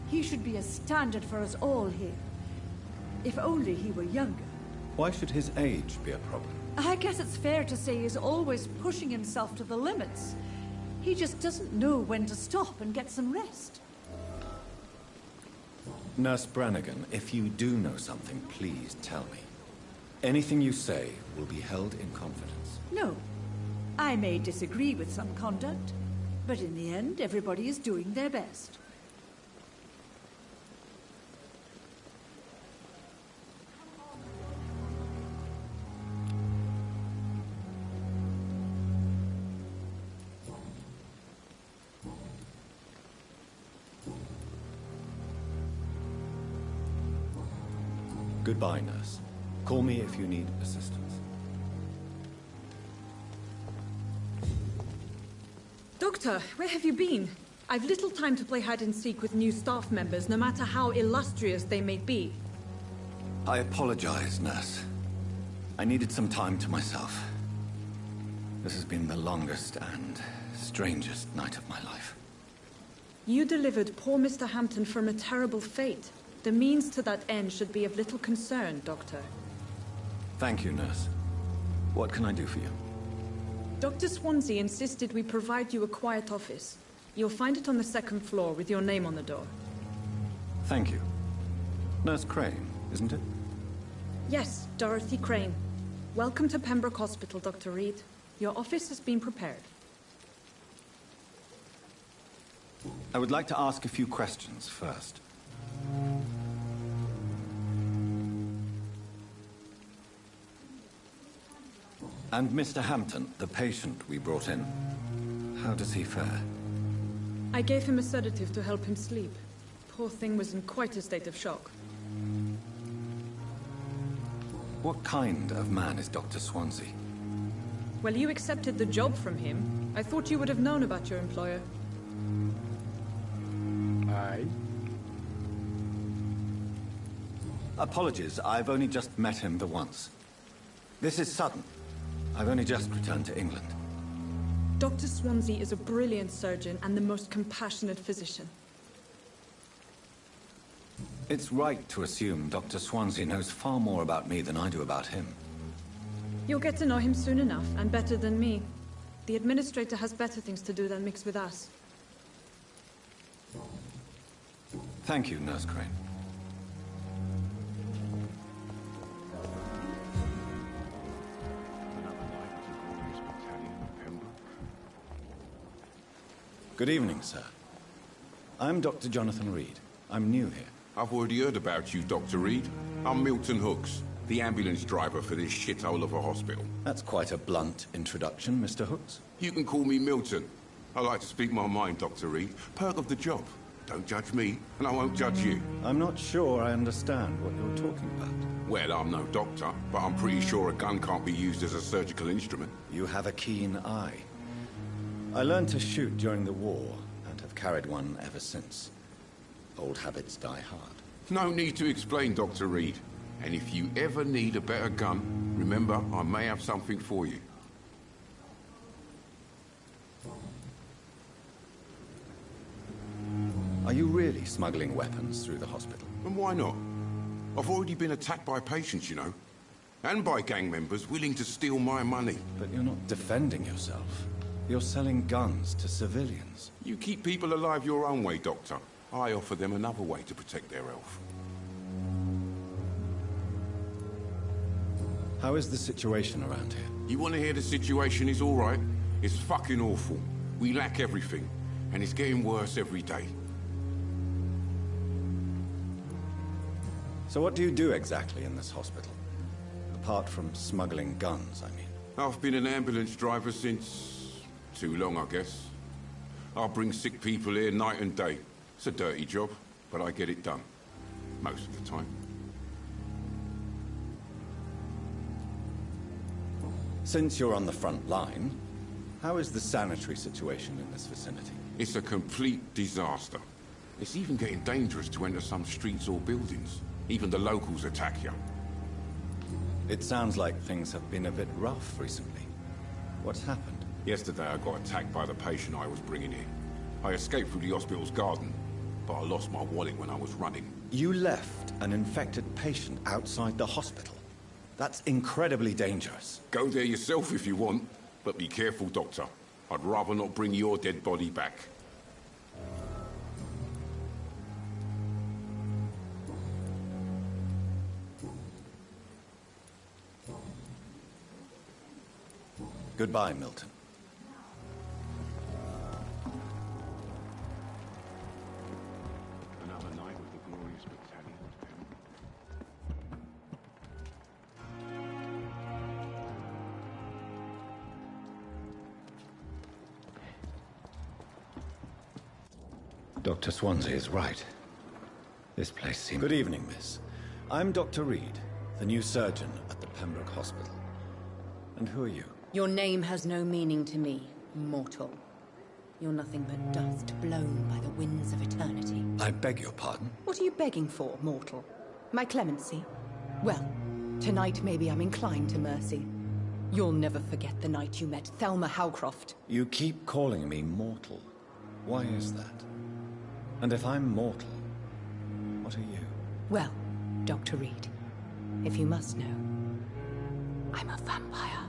He should be a standard for us all here. If only he were younger. Why should his age be a problem? I guess it's fair to say he's always pushing himself to the limits. He just doesn't know when to stop and get some rest. Nurse Brannigan, if you do know something, please tell me. Anything you say will be held in confidence. No. I may disagree with some conduct, but in the end, everybody is doing their best. Goodbye, nurse. Call me if you need assistance. Doctor, where have you been? I've little time to play hide and seek with new staff members, no matter how illustrious they may be. I apologize, nurse. I needed some time to myself. This has been the longest and strangest night of my life. You delivered poor Mr. Hampton from a terrible fate. The means to that end should be of little concern, Doctor. Thank you, nurse. What can I do for you? Dr. Swansea insisted we provide you a quiet office. You'll find it on the second floor with your name on the door. Thank you. Nurse Crane, isn't it? Yes, Dorothy Crane. Welcome to Pembroke Hospital, Dr. Reed. Your office has been prepared. I would like to ask a few questions first. And Mr. Hampton, the patient we brought in, how does he fare? I gave him a sedative to help him sleep. Poor thing was in quite a state of shock. What kind of man is Dr. Swansea? Well, you accepted the job from him. I thought you would have known about your employer. Aye. Apologies, I've only just met him the once. This is sudden. I've only just returned to England. Dr. Swansea is a brilliant surgeon and the most compassionate physician. It's right to assume Dr. Swansea knows far more about me than I do about him. You'll get to know him soon enough, and better than me. The administrator has better things to do than mix with us. Thank you, Nurse Crane. Good evening, sir. I'm Dr. Jonathan Reed. I'm new here. I've already heard about you, Dr. Reed. I'm Milton Hooks, the ambulance driver for this shithole of a hospital. That's quite a blunt introduction, Mr. Hooks. You can call me Milton. I like to speak my mind, Dr. Reed. Perk of the job. Don't judge me, and I won't judge you. I'm not sure I understand what you're talking about. Well, I'm no doctor, but I'm pretty sure a gun can't be used as a surgical instrument. You have a keen eye. I learned to shoot during the war, and have carried one ever since. Old habits die hard. No need to explain, Dr. Reed. And if you ever need a better gun, remember, I may have something for you. Are you really smuggling weapons through the hospital? And why not? I've already been attacked by patients, you know. And by gang members willing to steal my money. But you're not defending yourself. You're selling guns to civilians. You keep people alive your own way, Doctor. I offer them another way to protect their health. How is the situation around here? You want to hear the situation is all right? It's fucking awful. We lack everything. And it's getting worse every day. So what do you do exactly in this hospital? Apart from smuggling guns, I mean. I've been an ambulance driver since... too long, I guess. I bring sick people here night and day. It's a dirty job, but I get it done. Most of the time. Since you're on the front line, how is the sanitary situation in this vicinity? It's a complete disaster. It's even getting dangerous to enter some streets or buildings. Even the locals attack you. It sounds like things have been a bit rough recently. What's happened? Yesterday I got attacked by the patient I was bringing in. I escaped through the hospital's garden, but I lost my wallet when I was running. You left an infected patient outside the hospital? That's incredibly dangerous. Go there yourself if you want, but be careful, Doctor. I'd rather not bring your dead body back. Goodbye, Milton. Another night with the glorious battalion of Dr. Swansea is right. This place seems... Good evening, miss. I'm Dr. Reed, the new surgeon at the Pembroke Hospital. And who are you? Your name has no meaning to me, mortal. You're nothing but dust blown by the winds of eternity. I beg your pardon? What are you begging for, mortal? My clemency? Well, tonight maybe I'm inclined to mercy. You'll never forget the night you met Thelma Howcroft. You keep calling me mortal. Why is that? And if I'm mortal, what are you? Well, Dr. Reed, if you must know, I'm a vampire.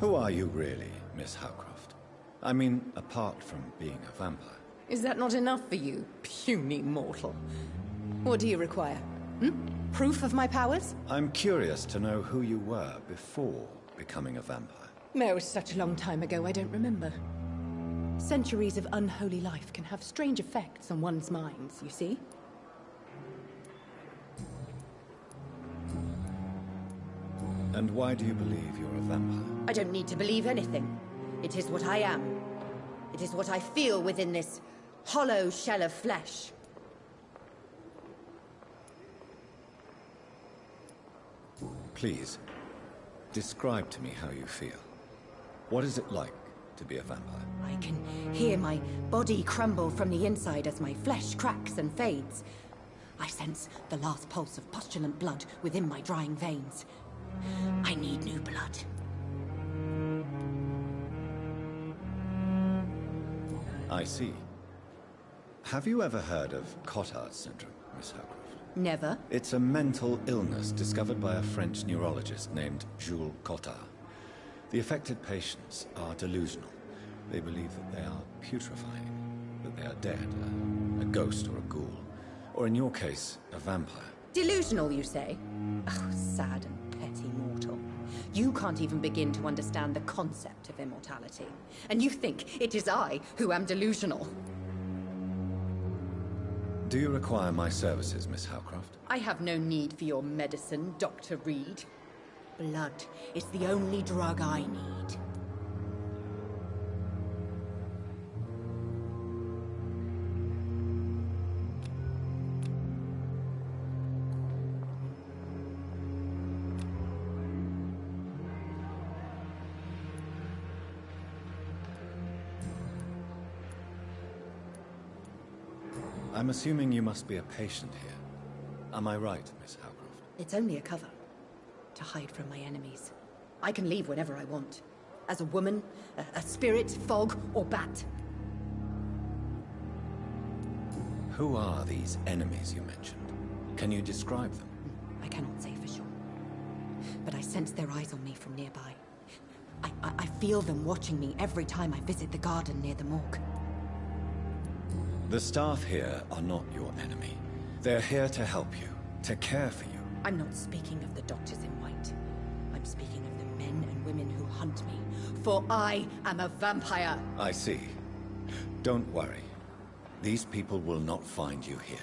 Who are you really, Miss Howcroft? I mean, apart from being a vampire. Is that not enough for you, puny mortal? What do you require? Proof of my powers? I'm curious to know who you were before becoming a vampire. No, such a long time ago, I don't remember. Centuries of unholy life can have strange effects on one's minds, you see? And why do you believe you're a vampire? I don't need to believe anything. It is what I am. It is what I feel within this hollow shell of flesh. Please, describe to me how you feel. What is it like to be a vampire? I can hear my body crumble from the inside as my flesh cracks and fades. I sense the last pulse of postulant blood within my drying veins. I need new blood. I see. Have you ever heard of Cotard's syndrome, Miss Howcroft? Never. It's a mental illness discovered by a French neurologist named Jules Cottard. The affected patients are delusional. They believe that they are putrefying, that they are dead, a ghost or a ghoul. Or in your case, a vampire. Delusional, you say? Oh, sad and petty mortal. You can't even begin to understand the concept of immortality. And you think it is I who am delusional. Do you require my services, Miss Howcroft? I have no need for your medicine, Dr. Reed. Blood is the only drug I need. I'm assuming you must be a patient here. Am I right, Miss Howcroft? It's only a cover. To hide from my enemies. I can leave whenever I want. As a woman, a spirit, fog, or bat. Who are these enemies you mentioned? Can you describe them? I cannot say for sure. But I sense their eyes on me from nearby. I feel them watching me every time I visit the garden near the morgue. The staff here are not your enemy. They're here to help you, to care for you. I'm not speaking of the doctors in white. I'm speaking of the men and women who hunt me. For I am a vampire. I see. Don't worry. These people will not find you here.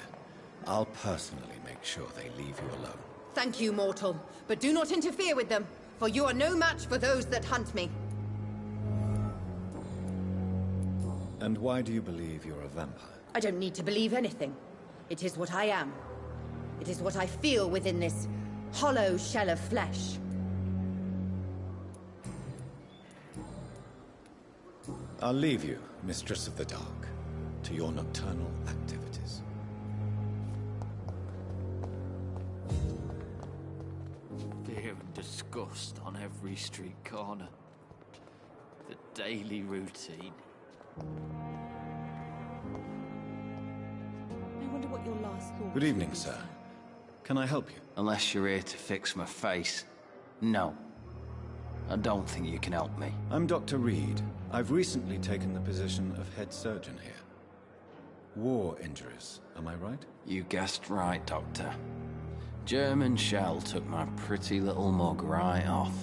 I'll personally make sure they leave you alone. Thank you, mortal. But do not interfere with them, for you are no match for those that hunt me. And why do you believe you're a vampire? I don't need to believe anything. It is what I am. It is what I feel within this hollow shell of flesh. I'll leave you, Mistress of the Dark, to your nocturnal activities. Fear and disgust on every street corner. The daily routine. I wonder what your last thought. Good evening, sir. Can I help you? Unless you're here to fix my face. No. I don't think you can help me. I'm Dr. Reed. I've recently taken the position of head surgeon here. War injuries, am I right? You guessed right, Doctor. German shell took my pretty little mug right off.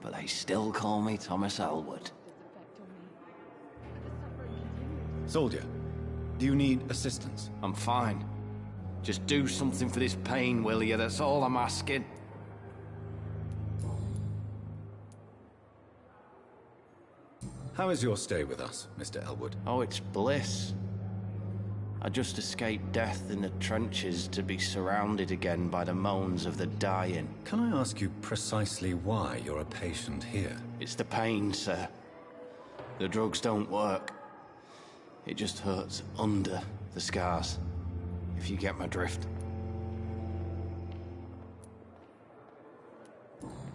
But they still call me Thomas Elwood. Soldier, do you need assistance? I'm fine. Just do something for this pain, will you? That's all I'm asking. How is your stay with us, Mr. Elwood? Oh, it's bliss. I just escaped death in the trenches to be surrounded again by the moans of the dying. Can I ask you precisely why you're a patient here? It's the pain, sir. The drugs don't work. It just hurts under the scars, if you get my drift.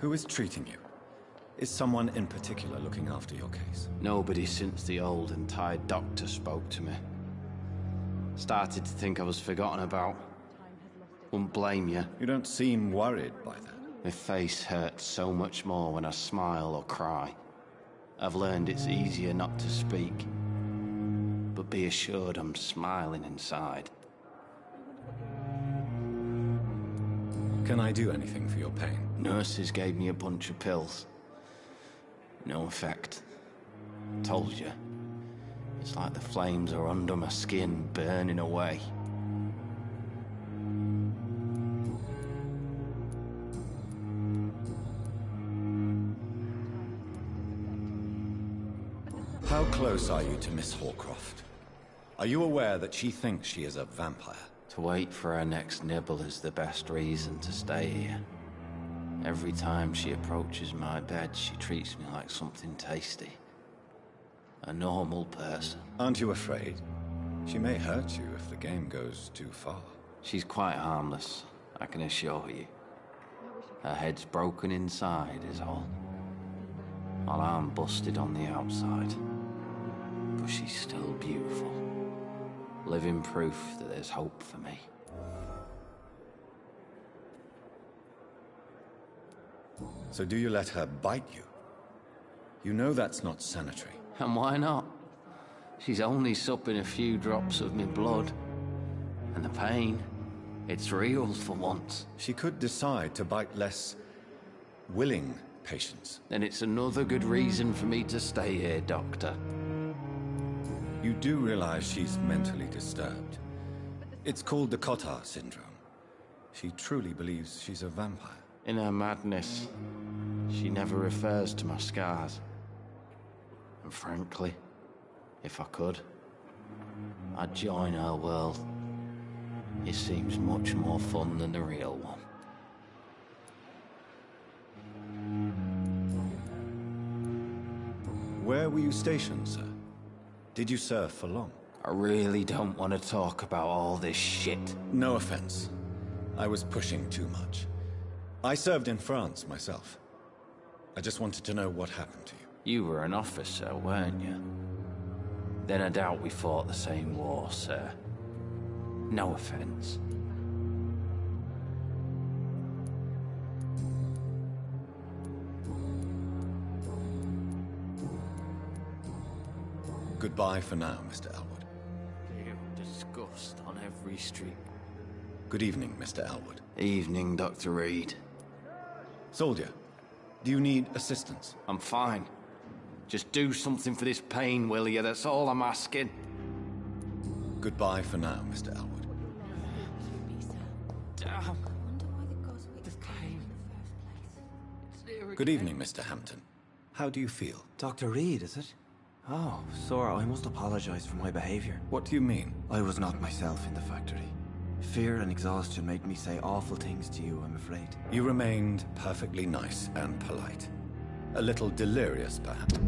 Who is treating you? Is someone in particular looking after your case? Nobody since the old and tired doctor spoke to me. Started to think I was forgotten about. Wouldn't blame you. You don't seem worried by that. My face hurts so much more when I smile or cry. I've learned it's easier not to speak. But be assured I'm smiling inside. Can I do anything for your pain? Nurses gave me a bunch of pills. No effect. Told you. It's like the flames are under my skin, burning away. How close are you to Miss Hawcroft? Are you aware that she thinks she is a vampire? To wait for her next nibble is the best reason to stay here. Every time she approaches my bed, she treats me like something tasty. A normal person. Aren't you afraid? She may hurt you if the game goes too far. She's quite harmless, I can assure you. Her head's broken inside is all. While I'm busted on the outside. But she's still beautiful. Living proof that there's hope for me. So do you let her bite you? You know that's not sanitary. And why not? She's only supping a few drops of me blood. And the pain, it's real for once. She could decide to bite less willing patients. Then it's another good reason for me to stay here, Doctor. You do realize she's mentally disturbed. It's called the Cotard syndrome. She truly believes she's a vampire. In her madness, she never refers to my scars. And frankly, if I could, I'd join her world. It seems much more fun than the real one. Where were you stationed, sir? Did you serve for long? I really don't want to talk about all this shit. No offense. I was pushing too much. I served in France myself. I just wanted to know what happened to you. You were an officer, weren't you? Then I doubt we fought the same war, sir. No offense. Goodbye for now, Mr. Elwood. Disgust on every street. Good evening, Mr. Elwood. Evening, Dr. Reed. Soldier, do you need assistance? I'm fine. Just do something for this pain, will you? That's all I'm asking. Goodbye for now, Mr. Elwood. Damn. Good evening, Mr. Hampton. How do you feel? Dr. Reed, is it? Oh, sir, I must apologize for my behavior. What do you mean? I was not myself in the factory. Fear and exhaustion made me say awful things to you, I'm afraid. You remained perfectly nice and polite. A little delirious, perhaps.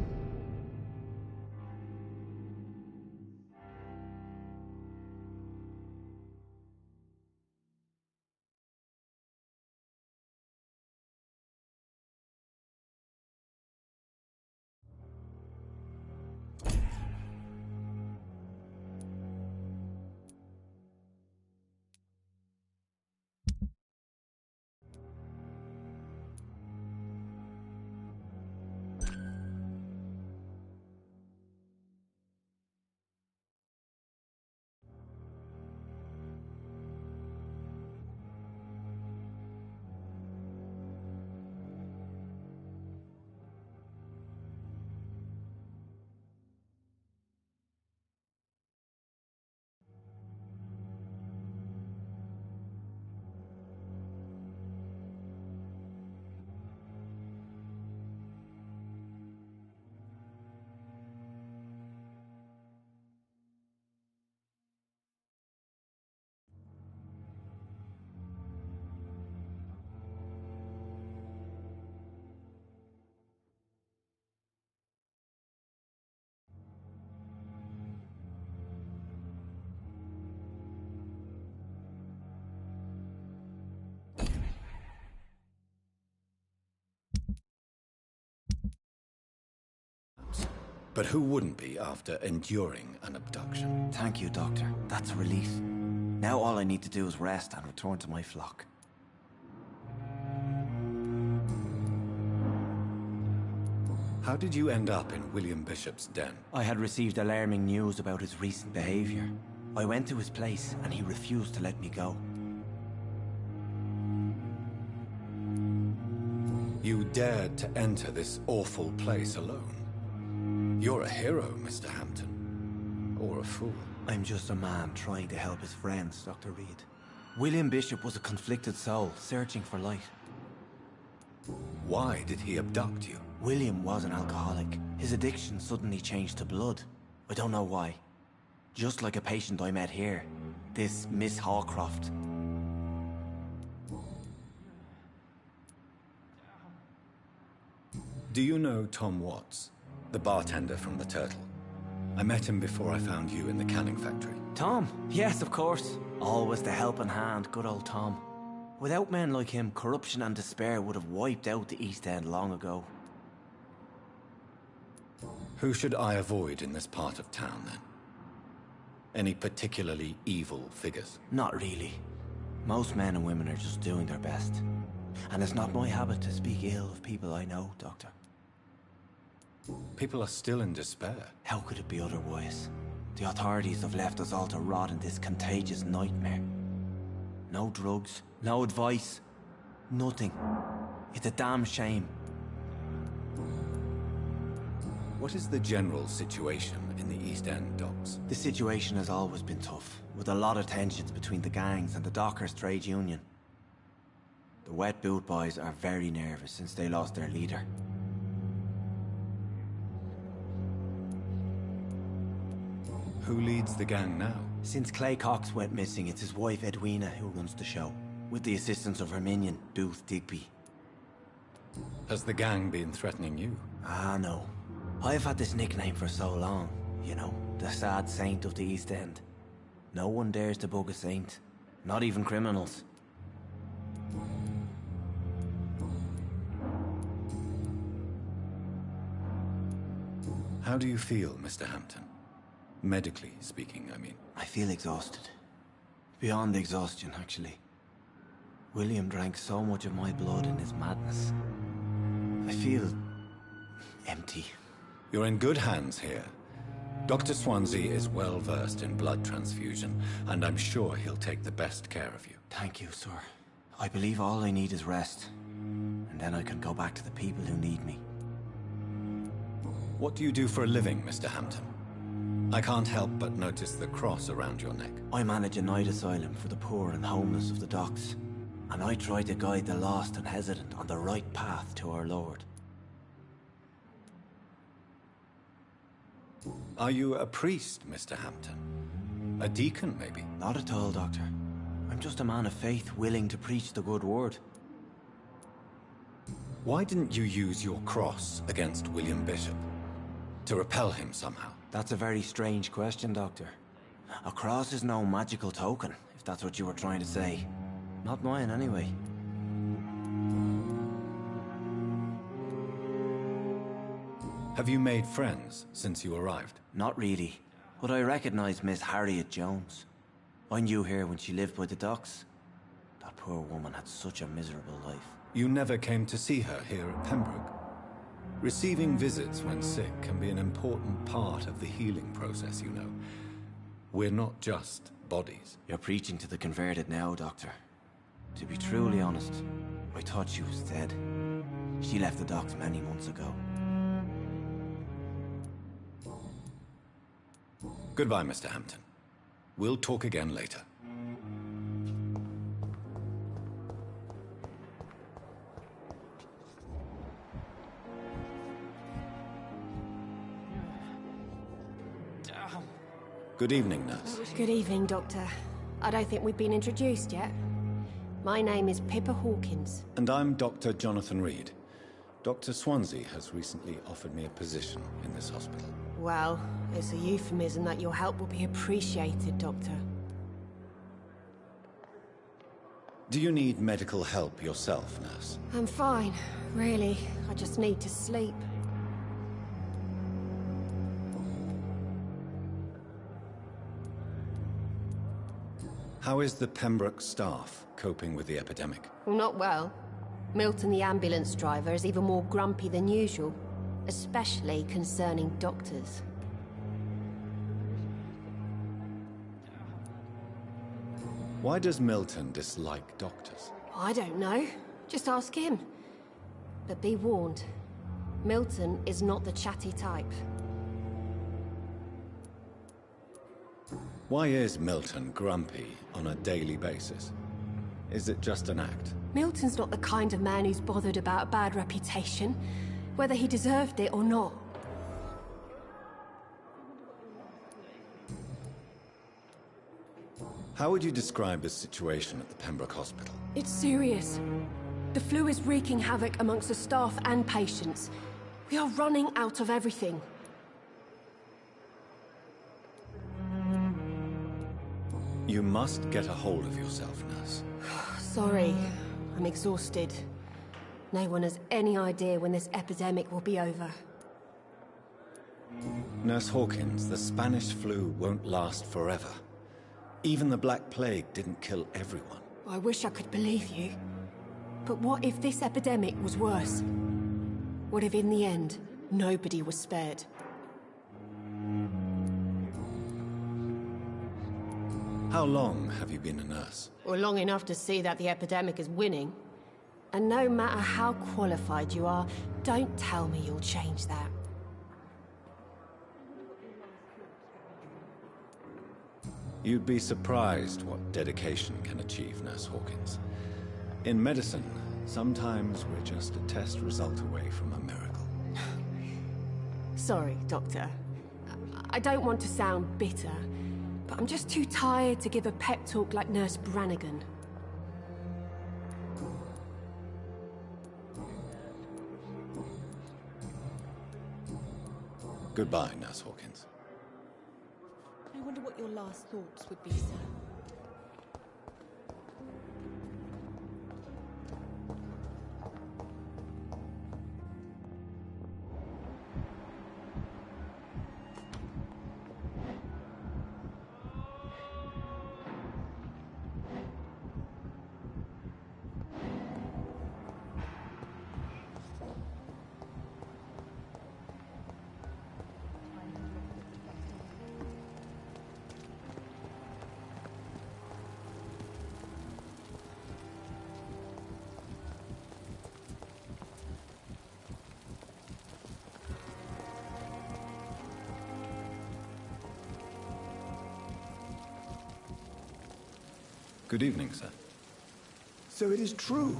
But who wouldn't be after enduring an abduction? Thank you, Doctor. That's a relief. Now all I need to do is rest and return to my flock. How did you end up in William Bishop's den? I had received alarming news about his recent behavior. I went to his place and he refused to let me go. You dared to enter this awful place alone. You're a hero, Mr. Hampton. Or a fool. I'm just a man trying to help his friends, Dr. Reed. William Bishop was a conflicted soul, searching for light. Why did he abduct you? William was an alcoholic. His addiction suddenly changed to blood. I don't know why. Just like a patient I met here. This Miss Hawcroft. Do you know Tom Watts? The bartender from the Turtle. I met him before I found you in the canning factory. Tom? Yes, of course. Always the helping hand, good old Tom. Without men like him, corruption and despair would have wiped out the East End long ago. Who should I avoid in this part of town, then? Any particularly evil figures? Not really. Most men and women are just doing their best. And it's not my habit to speak ill of people I know, Doctor. People are still in despair. How could it be otherwise? The authorities have left us all to rot in this contagious nightmare. No drugs, no advice, nothing. It's a damn shame. What is the general situation in the East End, Docs? The situation has always been tough, with a lot of tensions between the gangs and the Dockers' trade union. The Wet Boot Boys are very nervous since they lost their leader. Who leads the gang now? Since Clay Cox went missing, it's his wife Edwina who runs the show, with the assistance of her minion, Booth Digby. Has the gang been threatening you? Ah, no. I've had this nickname for so long, you know, the sad saint of the East End. No one dares to bug a saint, not even criminals. How do you feel, Mr. Hampton? Medically speaking, I mean. I feel exhausted. Beyond exhaustion, actually. William drank so much of my blood in his madness. I feel empty. You're in good hands here. Dr. Swansea is well versed in blood transfusion, and I'm sure he'll take the best care of you. Thank you, sir. I believe all I need is rest. And then I can go back to the people who need me. What do you do for a living, Mr. Hampton? I can't help but notice the cross around your neck. I manage a night asylum for the poor and homeless of the docks. And I try to guide the lost and hesitant on the right path to our Lord. Are you a priest, Mr. Hampton? A deacon, maybe? Not at all, Doctor. I'm just a man of faith willing to preach the good word. Why didn't you use your cross against William Bishop? To repel him somehow? That's a very strange question, Doctor. A cross is no magical token, if that's what you were trying to say. Not mine, anyway. Have you made friends since you arrived? Not really, but I recognize Miss Harriet Jones. I knew her when she lived by the docks. That poor woman had such a miserable life. You never came to see her here at Pembroke? Receiving visits when sick can be an important part of the healing process, you know. We're not just bodies. You're preaching to the converted now, Doctor. To be truly honest, I thought she was dead. She left the docks many months ago. Goodbye, Mr. Hampton. We'll talk again later. Good evening, nurse. Good evening, Doctor. I don't think we've been introduced yet. My name is Pippa Hawkins. And I'm Dr. Jonathan Reed. Dr. Swansea has recently offered me a position in this hospital. Well, it's a euphemism that your help will be appreciated, Doctor. Do you need medical help yourself, nurse? I'm fine, really. I just need to sleep. How is the Pembroke staff coping with the epidemic? Well, not well. Milton, the ambulance driver, is even more grumpy than usual, especially concerning doctors. Why does Milton dislike doctors? I don't know. Just ask him. But be warned, Milton is not the chatty type. Why is Milton grumpy on a daily basis? Is it just an act? Milton's not the kind of man who's bothered about a bad reputation, whether he deserved it or not. How would you describe the situation at the Pembroke Hospital? It's serious. The flu is wreaking havoc amongst the staff and patients. We are running out of everything. You must get a hold of yourself, nurse. Sorry, I'm exhausted. No one has any idea when this epidemic will be over. Nurse Hawkins, the Spanish flu won't last forever. Even the Black Plague didn't kill everyone. I wish I could believe you. But what if this epidemic was worse? What if in the end, nobody was spared? How long have you been a nurse? Well, long enough to see that the epidemic is winning. And no matter how qualified you are, don't tell me you'll change that. You'd be surprised what dedication can achieve, Nurse Hawkins. In medicine, sometimes we're just a test result away from a miracle. Sorry, Doctor. I don't want to sound bitter, but I'm just too tired to give a pep talk like Nurse Brannigan. Goodbye, Nurse Hawkins. I wonder what your last thoughts would be, sir. Good evening, sir. So it is true.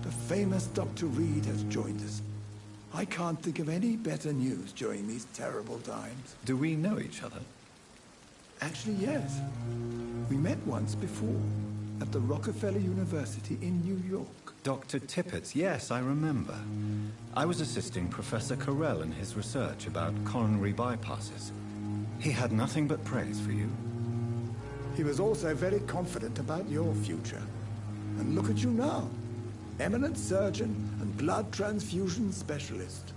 The famous Dr. Reed has joined us. I can't think of any better news during these terrible times. Do we know each other? Actually, yes. We met once before, at the Rockefeller University in New York. Dr. Tippett, yes, I remember. I was assisting Professor Carell in his research about coronary bypasses. He had nothing but praise for you. He was also very confident about your future. And look at you now. Eminent surgeon and blood transfusion specialist.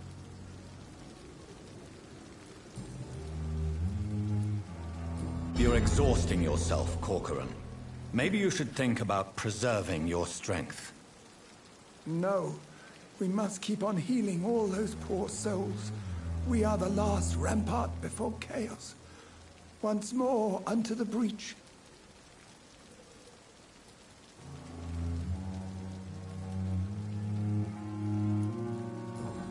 You're exhausting yourself, Corcoran. Maybe you should think about preserving your strength. No. We must keep on healing all those poor souls. We are the last rampart before chaos. Once more unto the breach.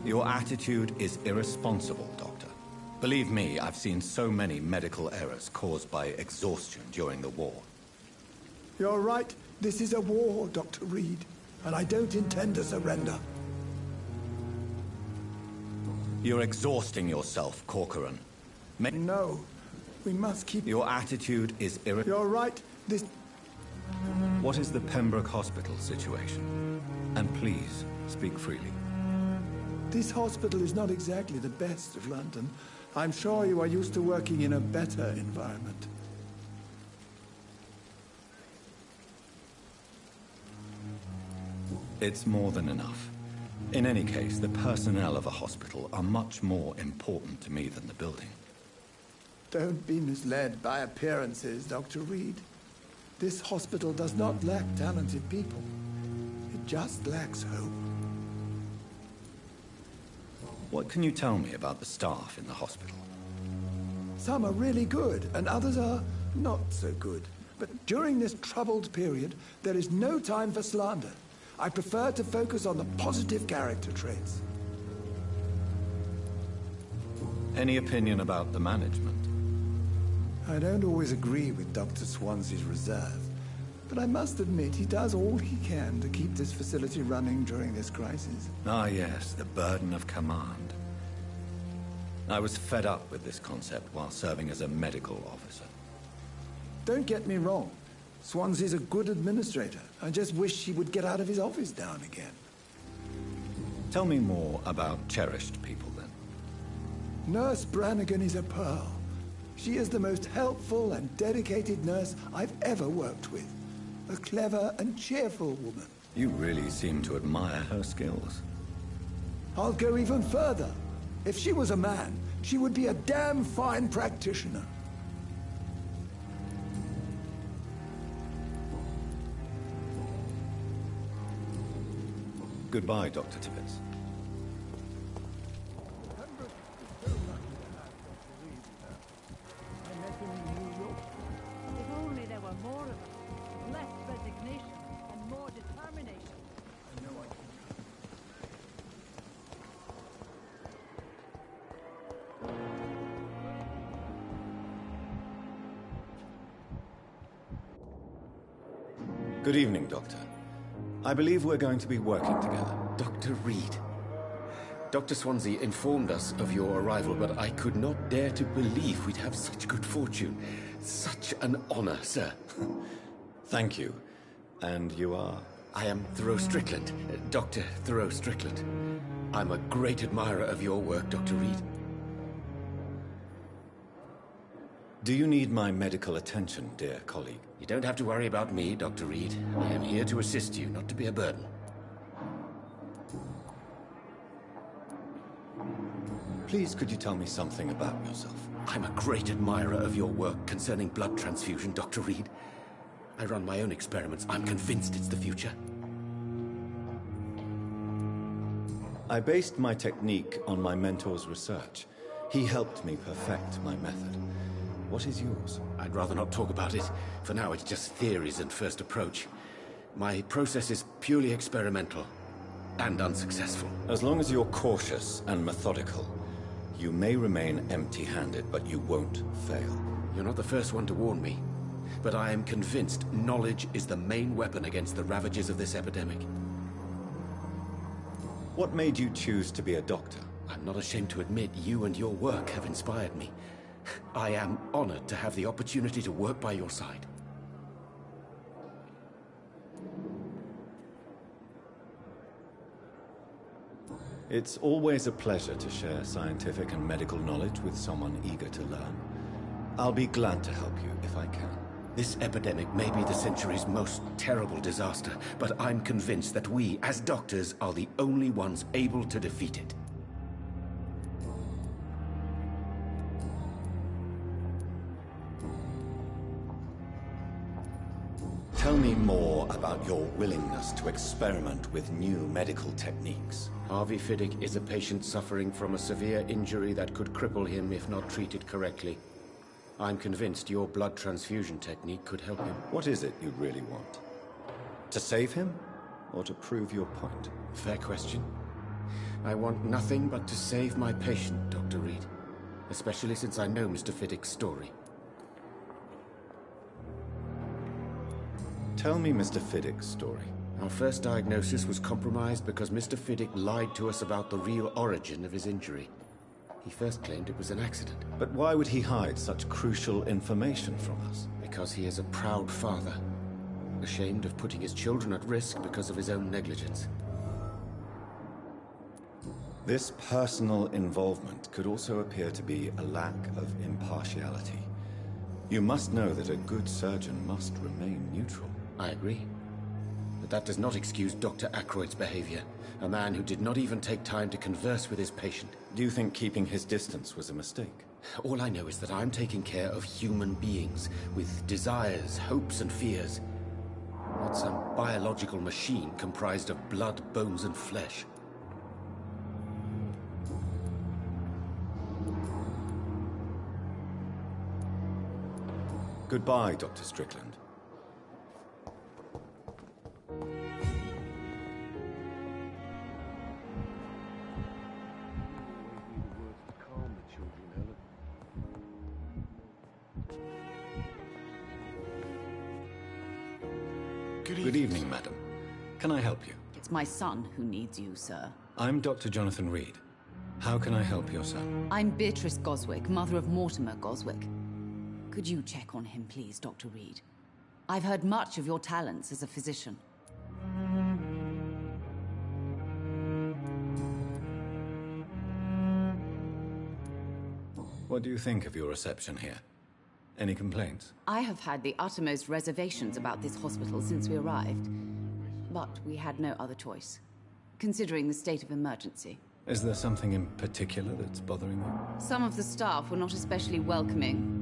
Your attitude is irresponsible, Doctor. Believe me, I've seen so many medical errors caused by exhaustion during the war. You're right. This is a war, Dr. Reed, and I don't intend to surrender. You're exhausting yourself, Corcoran. No. We must keep... Your attitude is You're right. This... What is the Pembroke Hospital situation? And please, speak freely. This hospital is not exactly the best of London. I'm sure you are used to working in a better environment. It's more than enough. In any case, the personnel of a hospital are much more important to me than the building. Don't be misled by appearances, Dr. Reed. This hospital does not lack talented people. It just lacks hope. What can you tell me about the staff in the hospital? Some are really good, and others are not so good. But during this troubled period, there is no time for slander. I prefer to focus on the positive character traits. Any opinion about the management? I don't always agree with Dr. Swansea's reserve, but I must admit he does all he can to keep this facility running during this crisis. Ah, yes, the burden of command. I was fed up with this concept while serving as a medical officer. Don't get me wrong. Swansea's a good administrator. I just wish he would get out of his office down again. Tell me more about cherished people, then. Nurse Brannigan is a pearl. She is the most helpful and dedicated nurse I've ever worked with. A clever and cheerful woman. You really seem to admire her skills. I'll go even further. If she was a man, she would be a damn fine practitioner. Goodbye, Dr. Tibbets. If only there were more of us. Less resignation and more determination. Good evening, Doctor. I believe we're going to be working together. Dr. Reed. Dr. Swansea informed us of your arrival, but I could not dare to believe we'd have such good fortune. Such an honor, sir. Thank you. And you are? I am Thoreau Strickland, Dr. Thoreau Strickland. I'm a great admirer of your work, Dr. Reed. Do you need my medical attention, dear colleague? You don't have to worry about me, Dr. Reed. I am here to assist you, not to be a burden. Please, could you tell me something about yourself? I'm a great admirer of your work concerning blood transfusion, Dr. Reed. I run my own experiments. I'm convinced it's the future. I based my technique on my mentor's research. He helped me perfect my method. What is yours? I'd rather not talk about it. For now, it's just theories and first approach. My process is purely experimental and unsuccessful. As long as you're cautious and methodical, you may remain empty-handed, but you won't fail. You're not the first one to warn me, but I am convinced knowledge is the main weapon against the ravages of this epidemic. What made you choose to be a doctor? I'm not ashamed to admit you and your work have inspired me. I am honored to have the opportunity to work by your side. It's always a pleasure to share scientific and medical knowledge with someone eager to learn. I'll be glad to help you if I can. This epidemic may be the century's most terrible disaster, but I'm convinced that we, as doctors, are the only ones able to defeat it. Tell me more about your willingness to experiment with new medical techniques. Harvey Fiddick is a patient suffering from a severe injury that could cripple him if not treated correctly. I'm convinced your blood transfusion technique could help him. What is it you really want? To save him, or to prove your point? Fair question. I want nothing but to save my patient, Dr. Reed. Especially since I know Mr. Fiddick's story. Tell me Mr. Fiddick's story. Our first diagnosis was compromised because Mr. Fiddick lied to us about the real origin of his injury. He first claimed it was an accident. But why would he hide such crucial information from us? Because he is a proud father, ashamed of putting his children at risk because of his own negligence. This personal involvement could also appear to be a lack of impartiality. You must know that a good surgeon must remain neutral. I agree. But that does not excuse Dr. Ackroyd's behavior, a man who did not even take time to converse with his patient. Do you think keeping his distance was a mistake? All I know is that I'm taking care of human beings with desires, hopes, and fears. Not some biological machine comprised of blood, bones, and flesh. Goodbye, Dr. Strickland. Good evening, madam. Can I help you? It's my son who needs you, sir. I'm Dr. Jonathan Reed. How can I help your son? I'm Beatrice Goswick, mother of Mortimer Goswick. Could you check on him, please, Dr. Reed? I've heard much of your talents as a physician. What do you think of your reception here? Any complaints? I have had the uttermost reservations about this hospital since we arrived. But we had no other choice, considering the state of emergency. Is there something in particular that's bothering you? Some of the staff were not especially welcoming.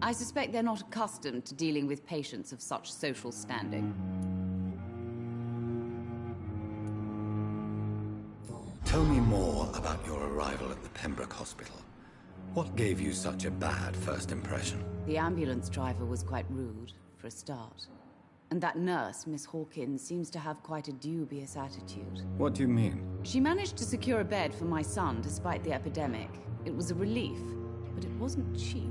I suspect they're not accustomed to dealing with patients of such social standing. Tell me more about your arrival at the Pembroke Hospital. What gave you such a bad first impression? The ambulance driver was quite rude, for a start. And that nurse, Miss Hawkins, seems to have quite a dubious attitude. What do you mean? She managed to secure a bed for my son despite the epidemic. It was a relief, but it wasn't cheap.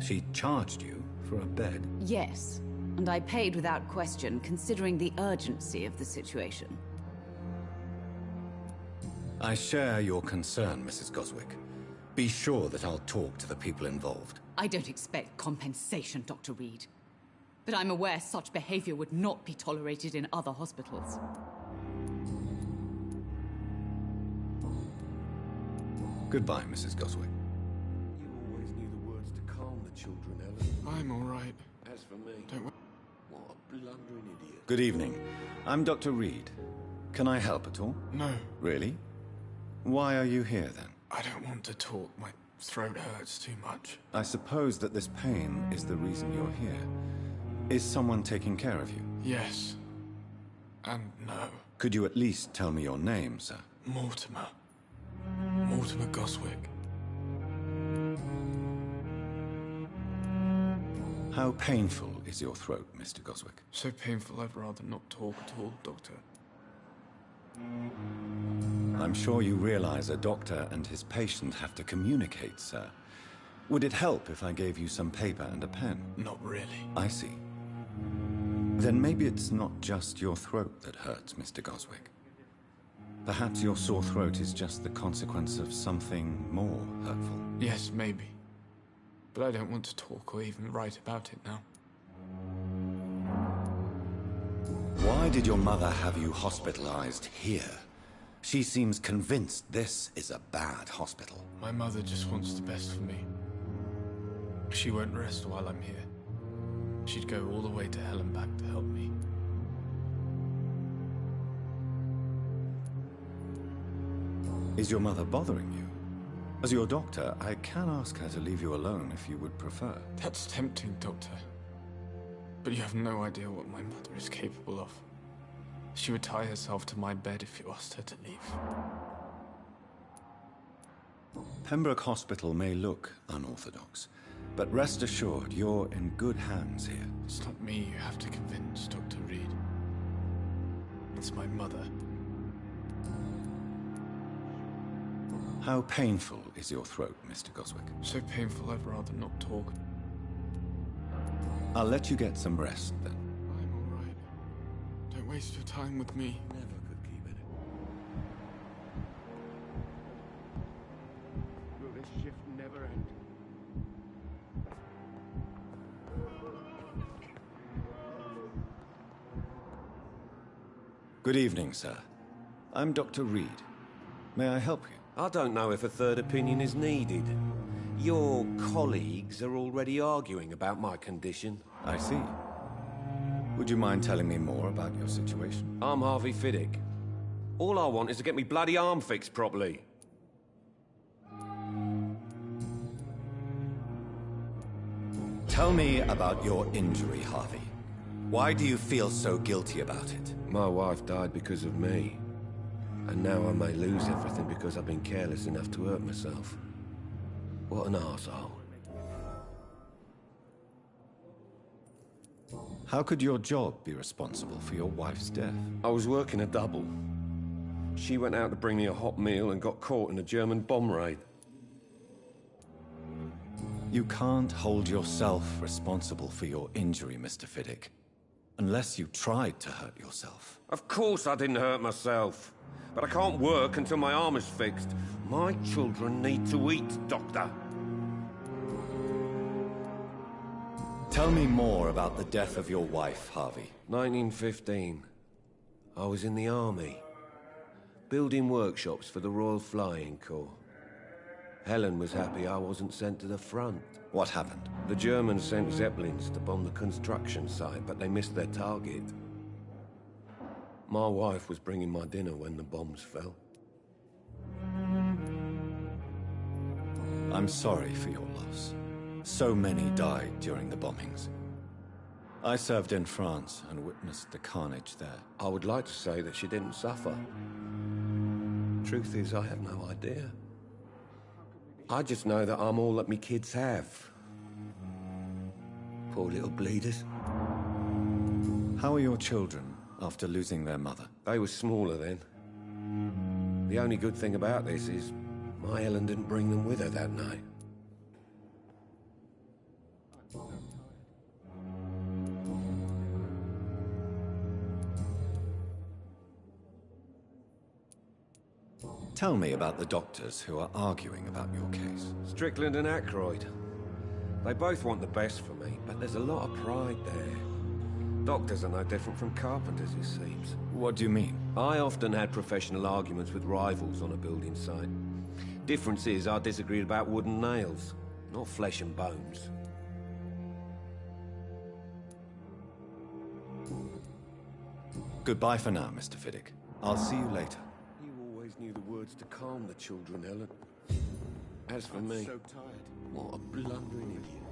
She charged you for a bed? Yes, and I paid without question, considering the urgency of the situation. I share your concern, Mrs. Goswick. Be sure that I'll talk to the people involved. I don't expect compensation, Dr. Reed. But I'm aware such behavior would not be tolerated in other hospitals. Goodbye, Mrs. Goswick. You always knew the words to calm the children, Ellen. I'm all right. As for me, Don't worry. what a blundering idiot. Good evening. I'm Dr. Reed. Can I help at all? No. Really? Why are you here, then? I don't want to talk. My throat hurts too much. I suppose that this pain is the reason you're here. Is someone taking care of you? Yes. And no. Could you at least tell me your name, sir? Mortimer. Mortimer Goswick. How painful is your throat, Mr. Goswick? So painful I'd rather not talk at all, Doctor. I'm sure you realize a doctor and his patient have to communicate, sir. Would it help if I gave you some paper and a pen? Not really. I see. Then maybe it's not just your throat that hurts, Mr. Goswick. Perhaps your sore throat is just the consequence of something more hurtful. Yes, maybe. But I don't want to talk or even write about it now. Why did your mother have you hospitalized here? She seems convinced this is a bad hospital. My mother just wants the best for me. She won't rest while I'm here. She'd go all the way to hell and back to help me. Is your mother bothering you? As your doctor, I can ask her to leave you alone if you would prefer. That's tempting, Doctor. But you have no idea what my mother is capable of. She would tie herself to my bed if you asked her to leave. Pembroke Hospital may look unorthodox, but rest assured you're in good hands here. It's not me you have to convince, Dr. Reed. It's my mother. How painful is your throat, Mr. Goswick? So painful I'd rather not talk. I'll let you get some rest, then. I'm all right. Don't waste your time with me. Never could keep it. Will this shift never end? Good evening, sir. I'm Dr. Reed. May I help you? I don't know if a third opinion is needed. Your colleagues are already arguing about my condition. I see. Would you mind telling me more about your situation? I'm Harvey Fiddick. All I want is to get me bloody arm fixed properly. Tell me about your injury, Harvey. Why do you feel so guilty about it? My wife died because of me. And now I may lose everything because I've been careless enough to hurt myself. What an arsehole. How could your job be responsible for your wife's death? I was working a double. She went out to bring me a hot meal and got caught in a German bomb raid. You can't hold yourself responsible for your injury, Mr. Fiddick. Unless you tried to hurt yourself. Of course I didn't hurt myself. But I can't work until my arm is fixed. My children need to eat, Doctor. Tell me more about the death of your wife, Harvey. 1915. I was in the army. Building workshops for the Royal Flying Corps. Helen was happy I wasn't sent to the front. What happened? The Germans sent Zeppelins to bomb the construction site, but they missed their target. My wife was bringing my dinner when the bombs fell. I'm sorry for your loss. So many died during the bombings. I served in France and witnessed the carnage there. I would like to say that she didn't suffer. Truth is, I have no idea. I just know that I'm all that me kids have. Poor little bleeders. How are your children after losing their mother? They were smaller then. The only good thing about this is my Helen didn't bring them with her that night. Tell me about the doctors who are arguing about your case. Strickland and Aykroyd. They both want the best for me, but there's a lot of pride there. Doctors are no different from carpenters, it seems. What do you mean? I often had professional arguments with rivals on a building site. Difference is, I disagreed about wooden nails, not flesh and bones. Goodbye for now, Mr. Fiddick. I'll see you later. You always knew the words to calm the children, Helen. As for me, so tired. What a blundering idiot.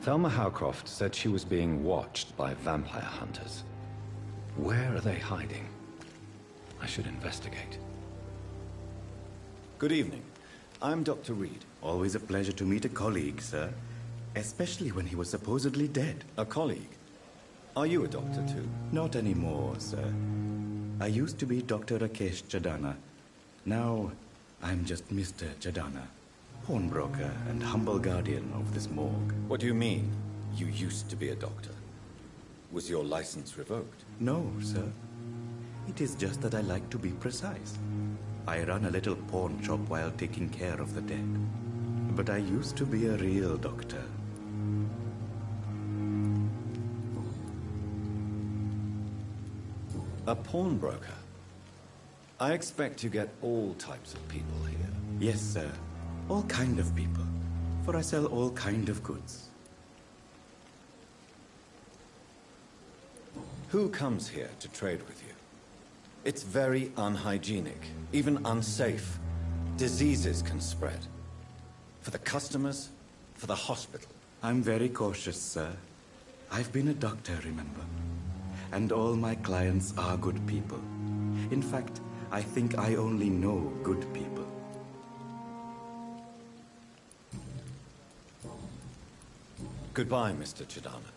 Thelma Howcroft said she was being watched by vampire hunters. Where are they hiding? I should investigate. Good evening. I'm Dr. Reed. Always a pleasure to meet a colleague, sir. Especially when he was supposedly dead. A colleague? Are you a doctor too? Not anymore, sir. I used to be Dr. Rakesh Chadana. Now, I'm just Mr. Chadana. Pawnbroker and humble guardian of this morgue. What do you mean, you used to be a doctor? Was your license revoked? No, sir. It is just that I like to be precise. I run a little pawn shop while taking care of the dead. But I used to be a real doctor. A pawnbroker? I expect you get all types of people here. Yes, sir. All kind of people. For I sell all kind of goods. Who comes here to trade with you? It's very unhygienic, even unsafe. Diseases can spread. For the customers, for the hospital. I'm very cautious, sir. I've been a doctor, remember? And all my clients are good people. In fact, I think I only know good people. Goodbye, Mr. Chadana.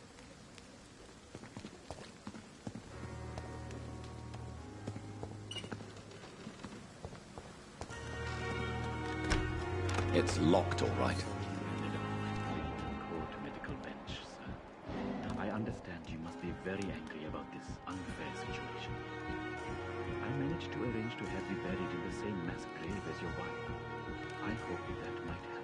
It's locked, all right. Court medical bench, sir. I understand you must be very angry about this unfair situation. I managed to arrange to have you buried in the same mass grave as your wife. I hope that might help.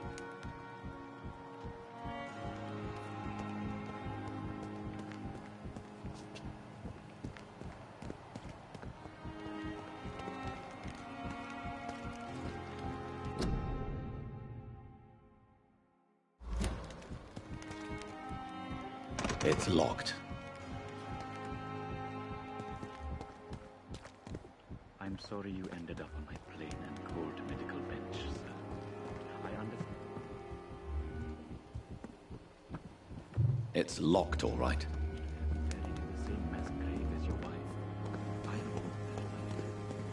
It's locked. I'm sorry you ended up on my plain and cold medical bench, sir. I understand. It's locked, all right. Buried in the same mass grave as your wife. I hope that might help.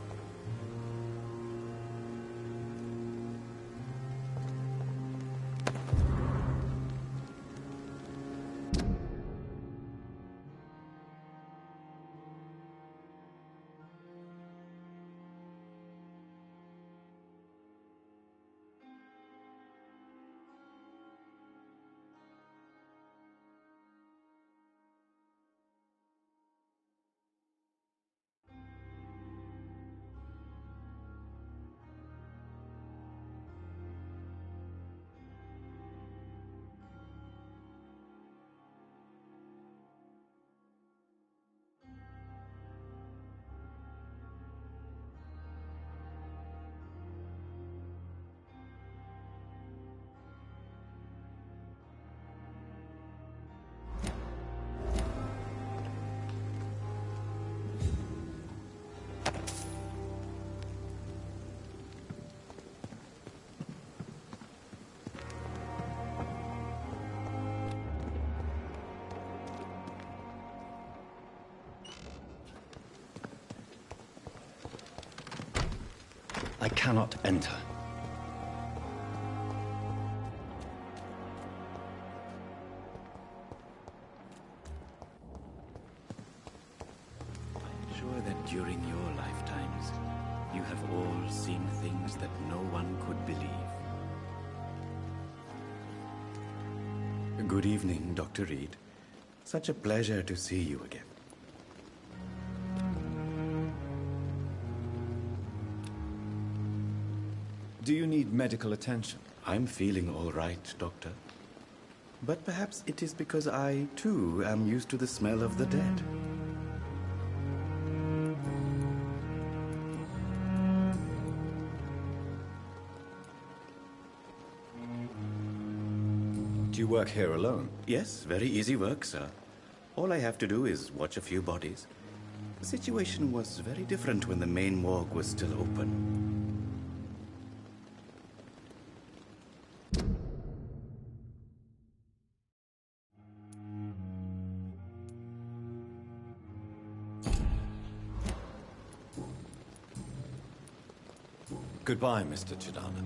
I cannot enter. I'm sure that during your lifetimes, you have all seen things that no one could believe. Good evening, Dr. Reed. Such a pleasure to see you again. Do you need medical attention? I'm feeling all right, Doctor. But perhaps it is because I, too, am used to the smell of the dead. Do you work here alone? Yes, very easy work, sir. All I have to do is watch a few bodies. The situation was very different when the main morgue was still open. Goodbye, Mr. Chidana.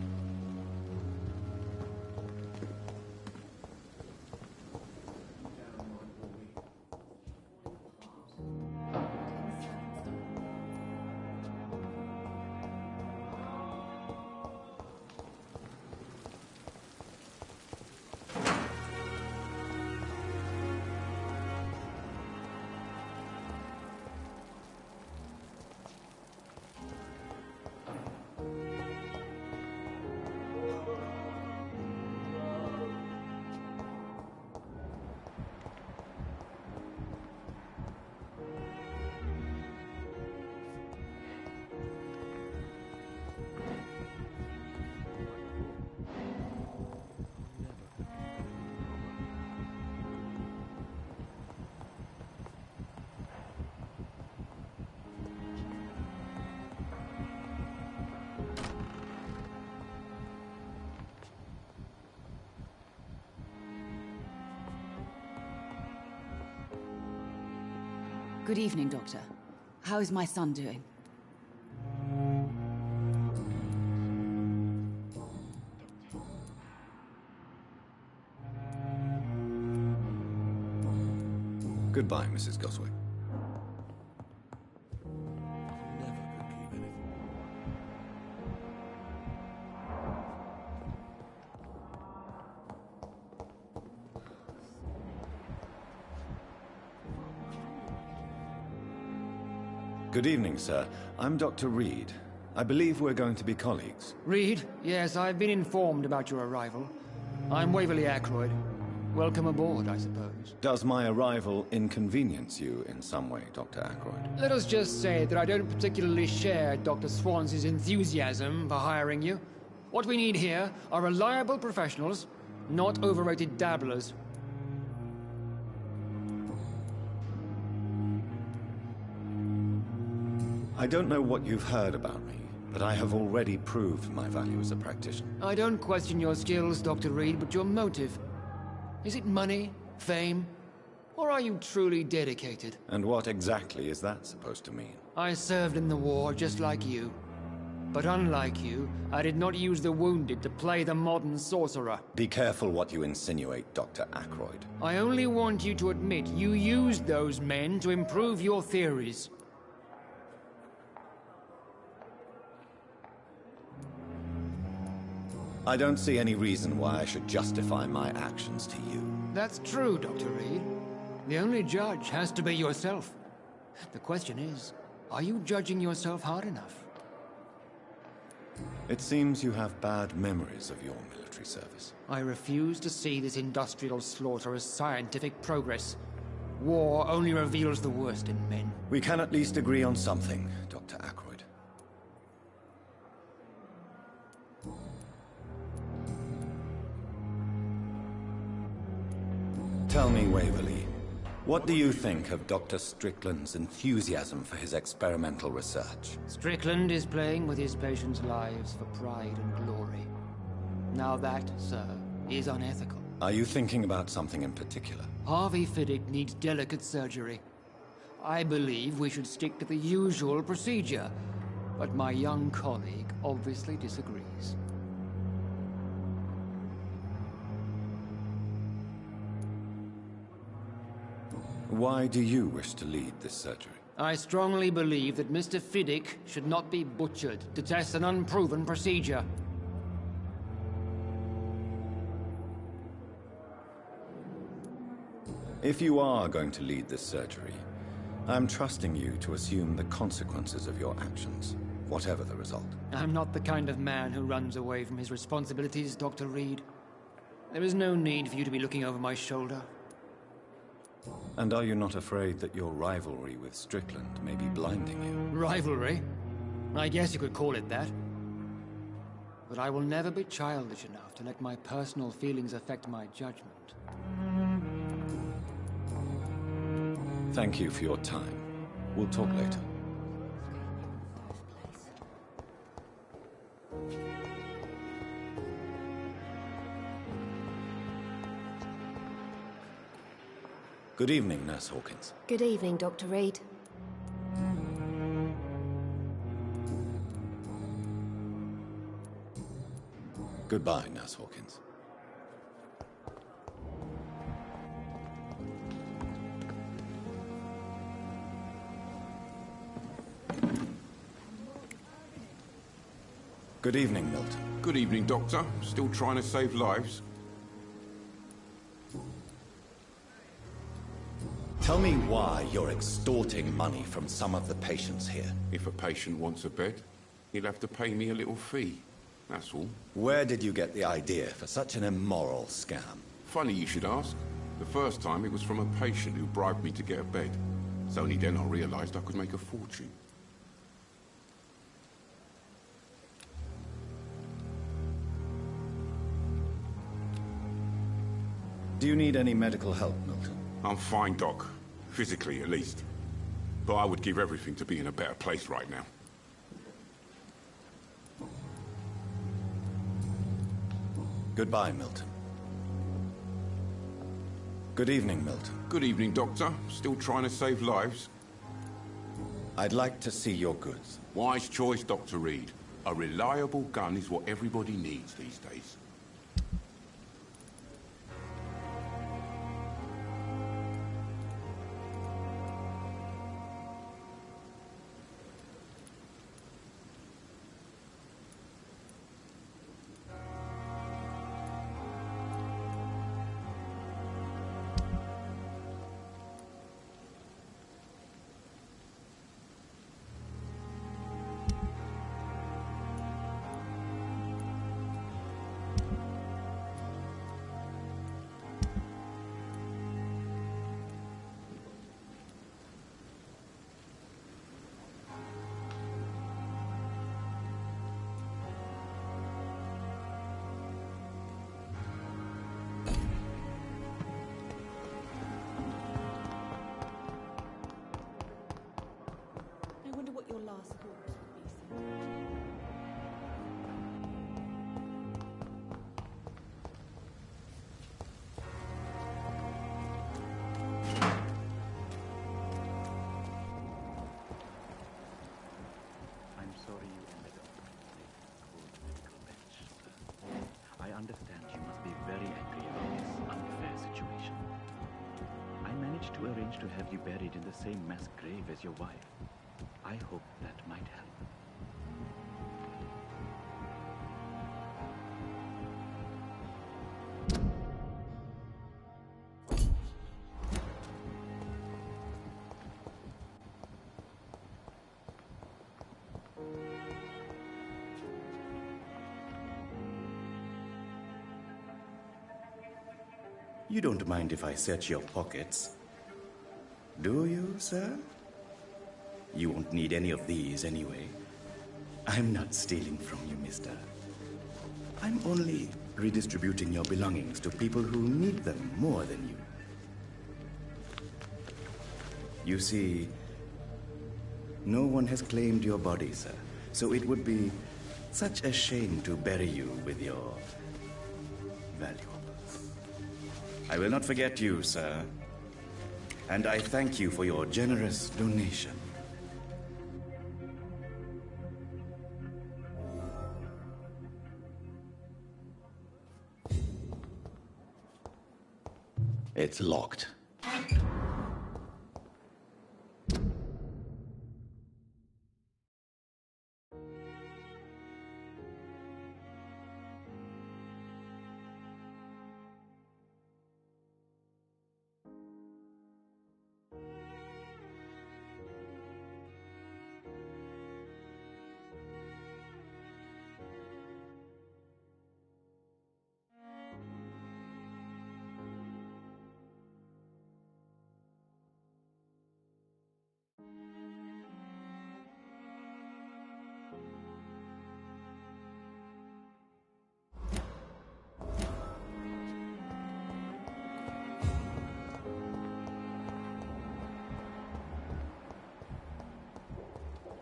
Good evening, Doctor. How is my son doing? Goodbye, Mrs. Goswick. Good evening, sir. I'm Dr. Reed. I believe we're going to be colleagues. Reed? Yes, I've been informed about your arrival. I'm Waverly Ackroyd. Welcome aboard, I suppose. Does my arrival inconvenience you in some way, Dr. Ackroyd? Let us just say that I don't particularly share Dr. Swans's enthusiasm for hiring you. What we need here are reliable professionals, not overrated dabblers. I don't know what you've heard about me, but I have already proved my value as a practitioner. I don't question your skills, Dr. Reed, but your motive. Is it money, fame, or are you truly dedicated? And what exactly is that supposed to mean? I served in the war just like you. But unlike you, I did not use the wounded to play the modern sorcerer. Be careful what you insinuate, Dr. Ackroyd. I only want you to admit you used those men to improve your theories. I don't see any reason why I should justify my actions to you. That's true, Dr. Reed. The only judge has to be yourself. The question is, are you judging yourself hard enough? It seems you have bad memories of your military service. I refuse to see this industrial slaughter as scientific progress. War only reveals the worst in men. We can at least agree on something, Dr. Ackroyd. Tell me, Waverly, what do you think of Dr. Strickland's enthusiasm for his experimental research? Strickland is playing with his patients' lives for pride and glory. Now that, sir, is unethical. Are you thinking about something in particular? Harvey Fiddick needs delicate surgery. I believe we should stick to the usual procedure. But my young colleague obviously disagrees. Why do you wish to lead this surgery? I strongly believe that Mr. Fiddick should not be butchered to test an unproven procedure. If you are going to lead this surgery, I'm trusting you to assume the consequences of your actions, whatever the result. I'm not the kind of man who runs away from his responsibilities, Dr. Reed. There is no need for you to be looking over my shoulder. And are you not afraid that your rivalry with Strickland may be blinding you? Rivalry? I guess you could call it that. But I will never be childish enough to let my personal feelings affect my judgment. Thank you for your time. We'll talk later. Good evening, Nurse Hawkins. Good evening, Dr. Reed. Goodbye, Nurse Hawkins. Good evening, Milton. Good evening, Doctor. Still trying to save lives? Tell me why you're extorting money from some of the patients here. If a patient wants a bed, he'll have to pay me a little fee. That's all. Where did you get the idea for such an immoral scam? Funny you should ask. The first time it was from a patient who bribed me to get a bed. It's only then I realized I could make a fortune. Do you need any medical help, Milton? I'm fine, Doc. Physically, at least. But I would give everything to be in a better place right now. Goodbye, Milton. Good evening, Milton. Good evening, Doctor. Still trying to save lives? I'd like to see your goods. Wise choice, Dr. Reed. A reliable gun is what everybody needs these days. To arrange to have you buried in the same mass grave as your wife. I hope that might help. You don't mind if I search your pockets? Do you, sir? You won't need any of these anyway. I'm not stealing from you, mister. I'm only redistributing your belongings to people who need them more than you. You see, no one has claimed your body, sir. So it would be such a shame to bury you with your valuables. I will not forget you, sir. And I thank you for your generous donation. It's locked.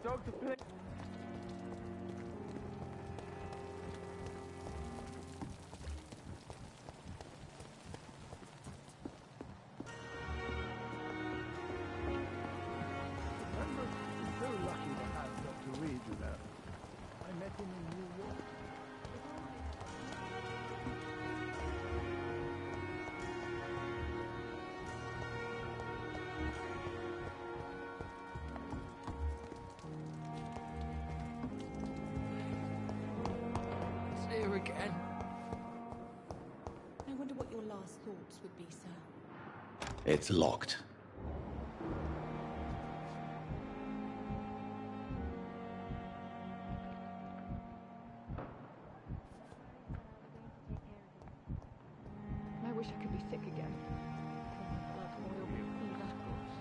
Dr. Pig. So lucky to have Dr. Reed, you know. I met him in New York. It's here again. I wonder what your last thoughts would be, sir. It's locked. I wish I could be sick again. Blood oil all that gross.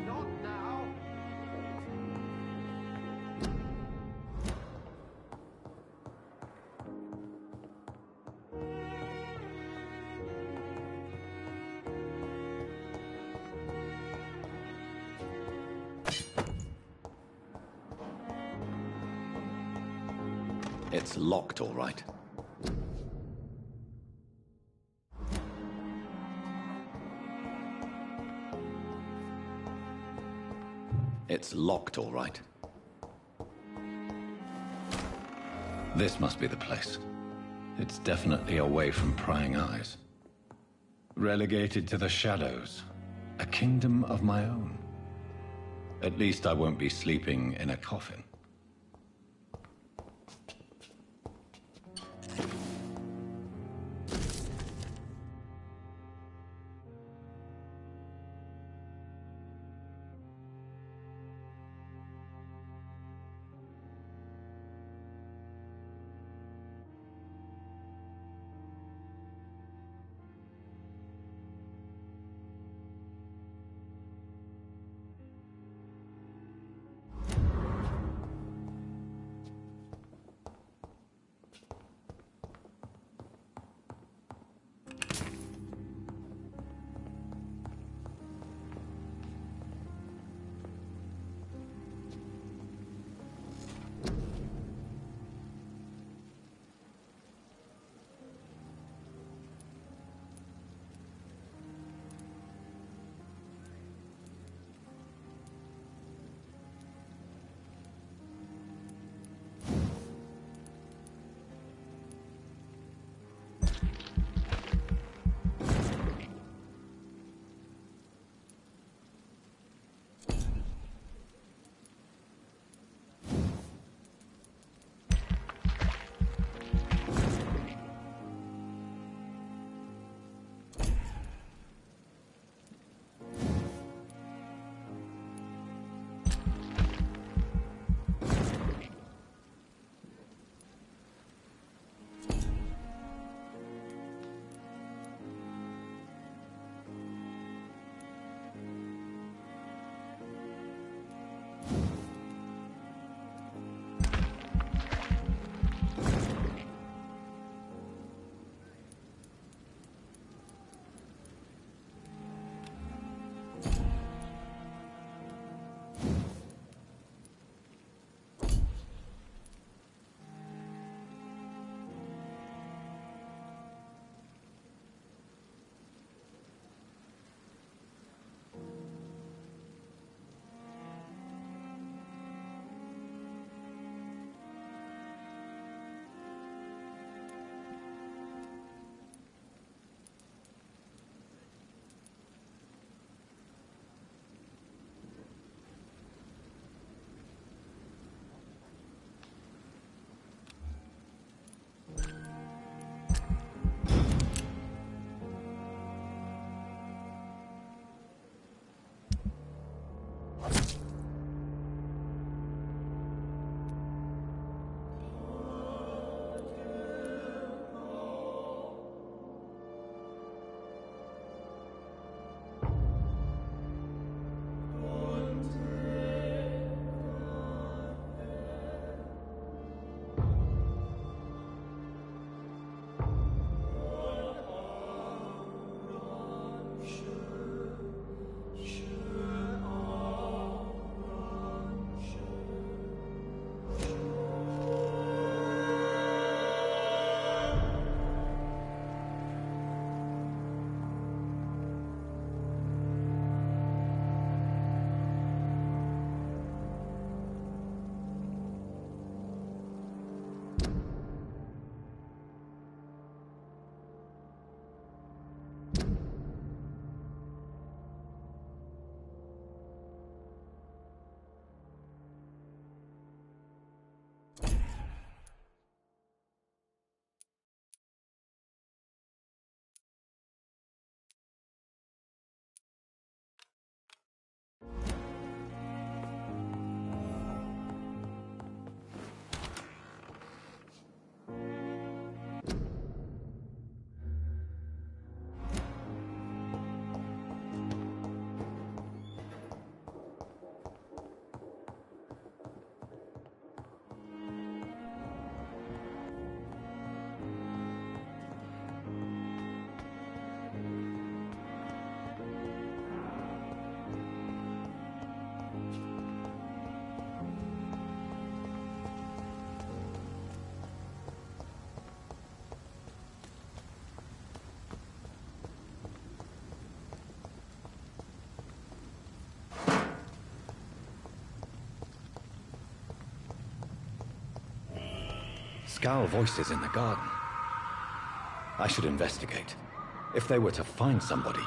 Not now! It's locked, all right. It's locked, all right. This must be the place. It's definitely away from prying eyes. Relegated to the shadows. A kingdom of my own. At least I won't be sleeping in a coffin. Scowl voices in the garden. I should investigate. If they were to find somebody...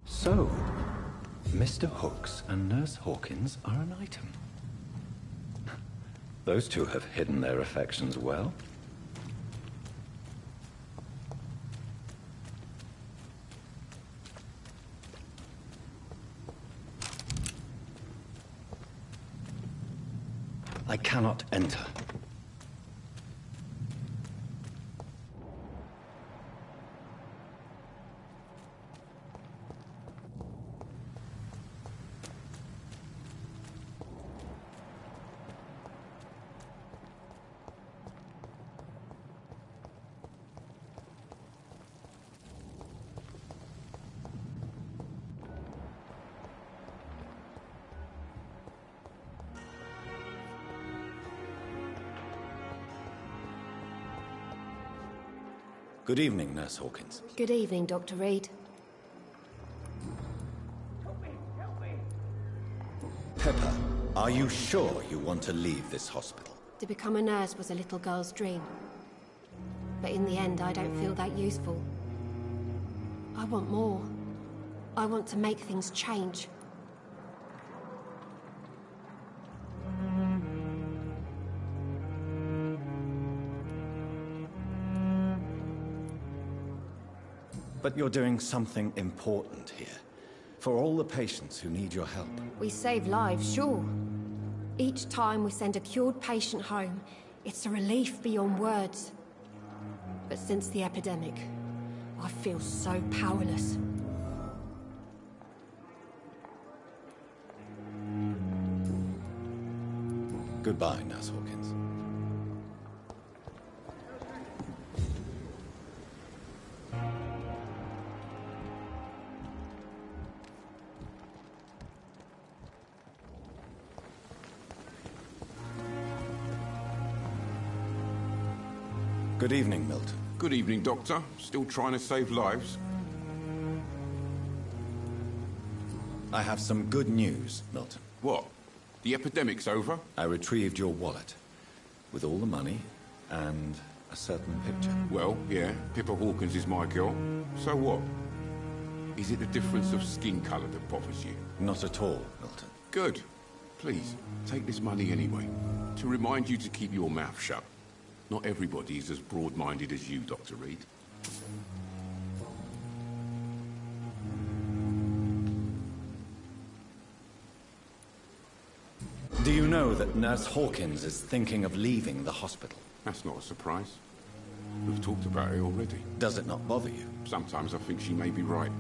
So, Mr. Hooks and Nurse Hawkins are an item. Those two have hidden their affections well. I cannot enter. Good evening, Nurse Hawkins. Good evening, Dr. Reed. Pepper, are you sure you want to leave this hospital? To become a nurse was a little girl's dream. But in the end, I don't feel that useful. I want more. I want to make things change. But you're doing something important here. For all the patients who need your help. We save lives, sure. Each time we send a cured patient home, it's a relief beyond words. But since the epidemic, I feel so powerless. Goodbye, Nurse Hawkins. Good evening, Milton. Good evening, Doctor. Still trying to save lives? I have some good news, Milton. What? The epidemic's over? I retrieved your wallet. With all the money and a certain picture. Well, yeah, Pippa Hawkins is my girl. So what? Is it the difference of skin colour that bothers you? Not at all, Milton. Good. Please, take this money anyway. To remind you to keep your mouth shut. Not everybody is as broad-minded as you, Dr. Reed. Do you know that Nurse Hawkins is thinking of leaving the hospital? That's not a surprise. We've talked about it already. Does it not bother you? Sometimes I think she may be right.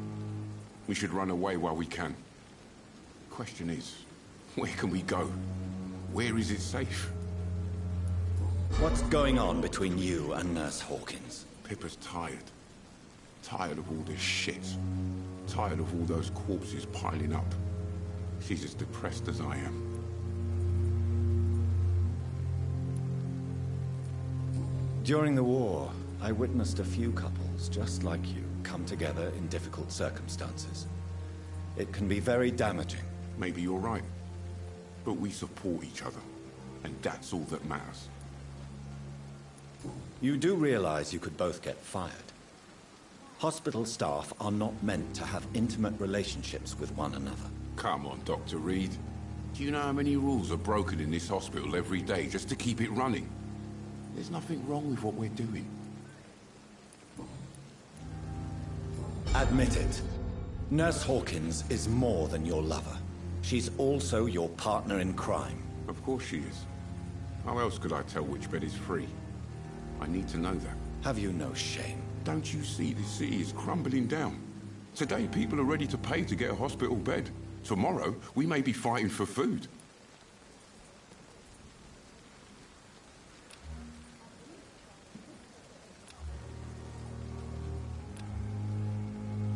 We should run away while we can. Question is, where can we go? Where is it safe? What's going on between you and Nurse Hawkins? Pippa's tired. Tired of all this shit. Tired of all those corpses piling up. She's as depressed as I am. During the war, I witnessed a few couples, just like you, come together in difficult circumstances. It can be very damaging. Maybe you're right. But we support each other. And that's all that matters. You do realize you could both get fired. Hospital staff are not meant to have intimate relationships with one another. Come on, Dr. Reed. Do you know how many rules are broken in this hospital every day just to keep it running? There's nothing wrong with what we're doing. Admit it. Nurse Hawkins is more than your lover. She's also your partner in crime. Of course she is. How else could I tell which bed is free? I need to know that. Have you no shame? Don't you see this city is crumbling down? Today people are ready to pay to get a hospital bed. Tomorrow we may be fighting for food.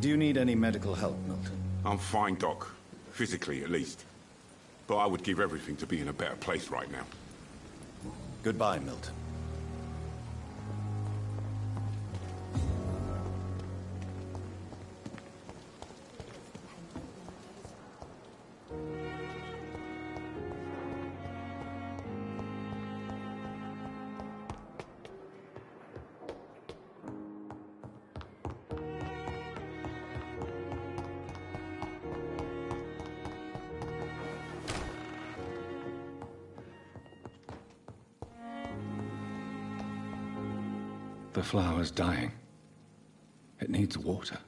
Do you need any medical help, Milton? I'm fine, Doc. Physically, at least. But I would give everything to be in a better place right now. Goodbye, Milton. The flower's dying. It needs water.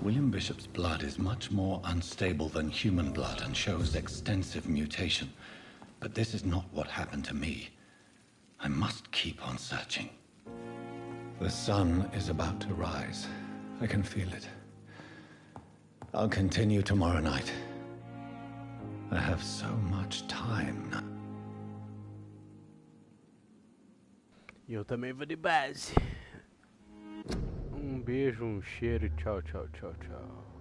William Bishop's blood is much more unstable than human blood and shows extensive mutation. But this is not what happened to me. I must keep on searching. The sun is about to rise. I can feel it. I'll continue tomorrow night. I have so much time now. E eu também vou de base. Um beijo, um cheiro, tchau, tchau, tchau, tchau.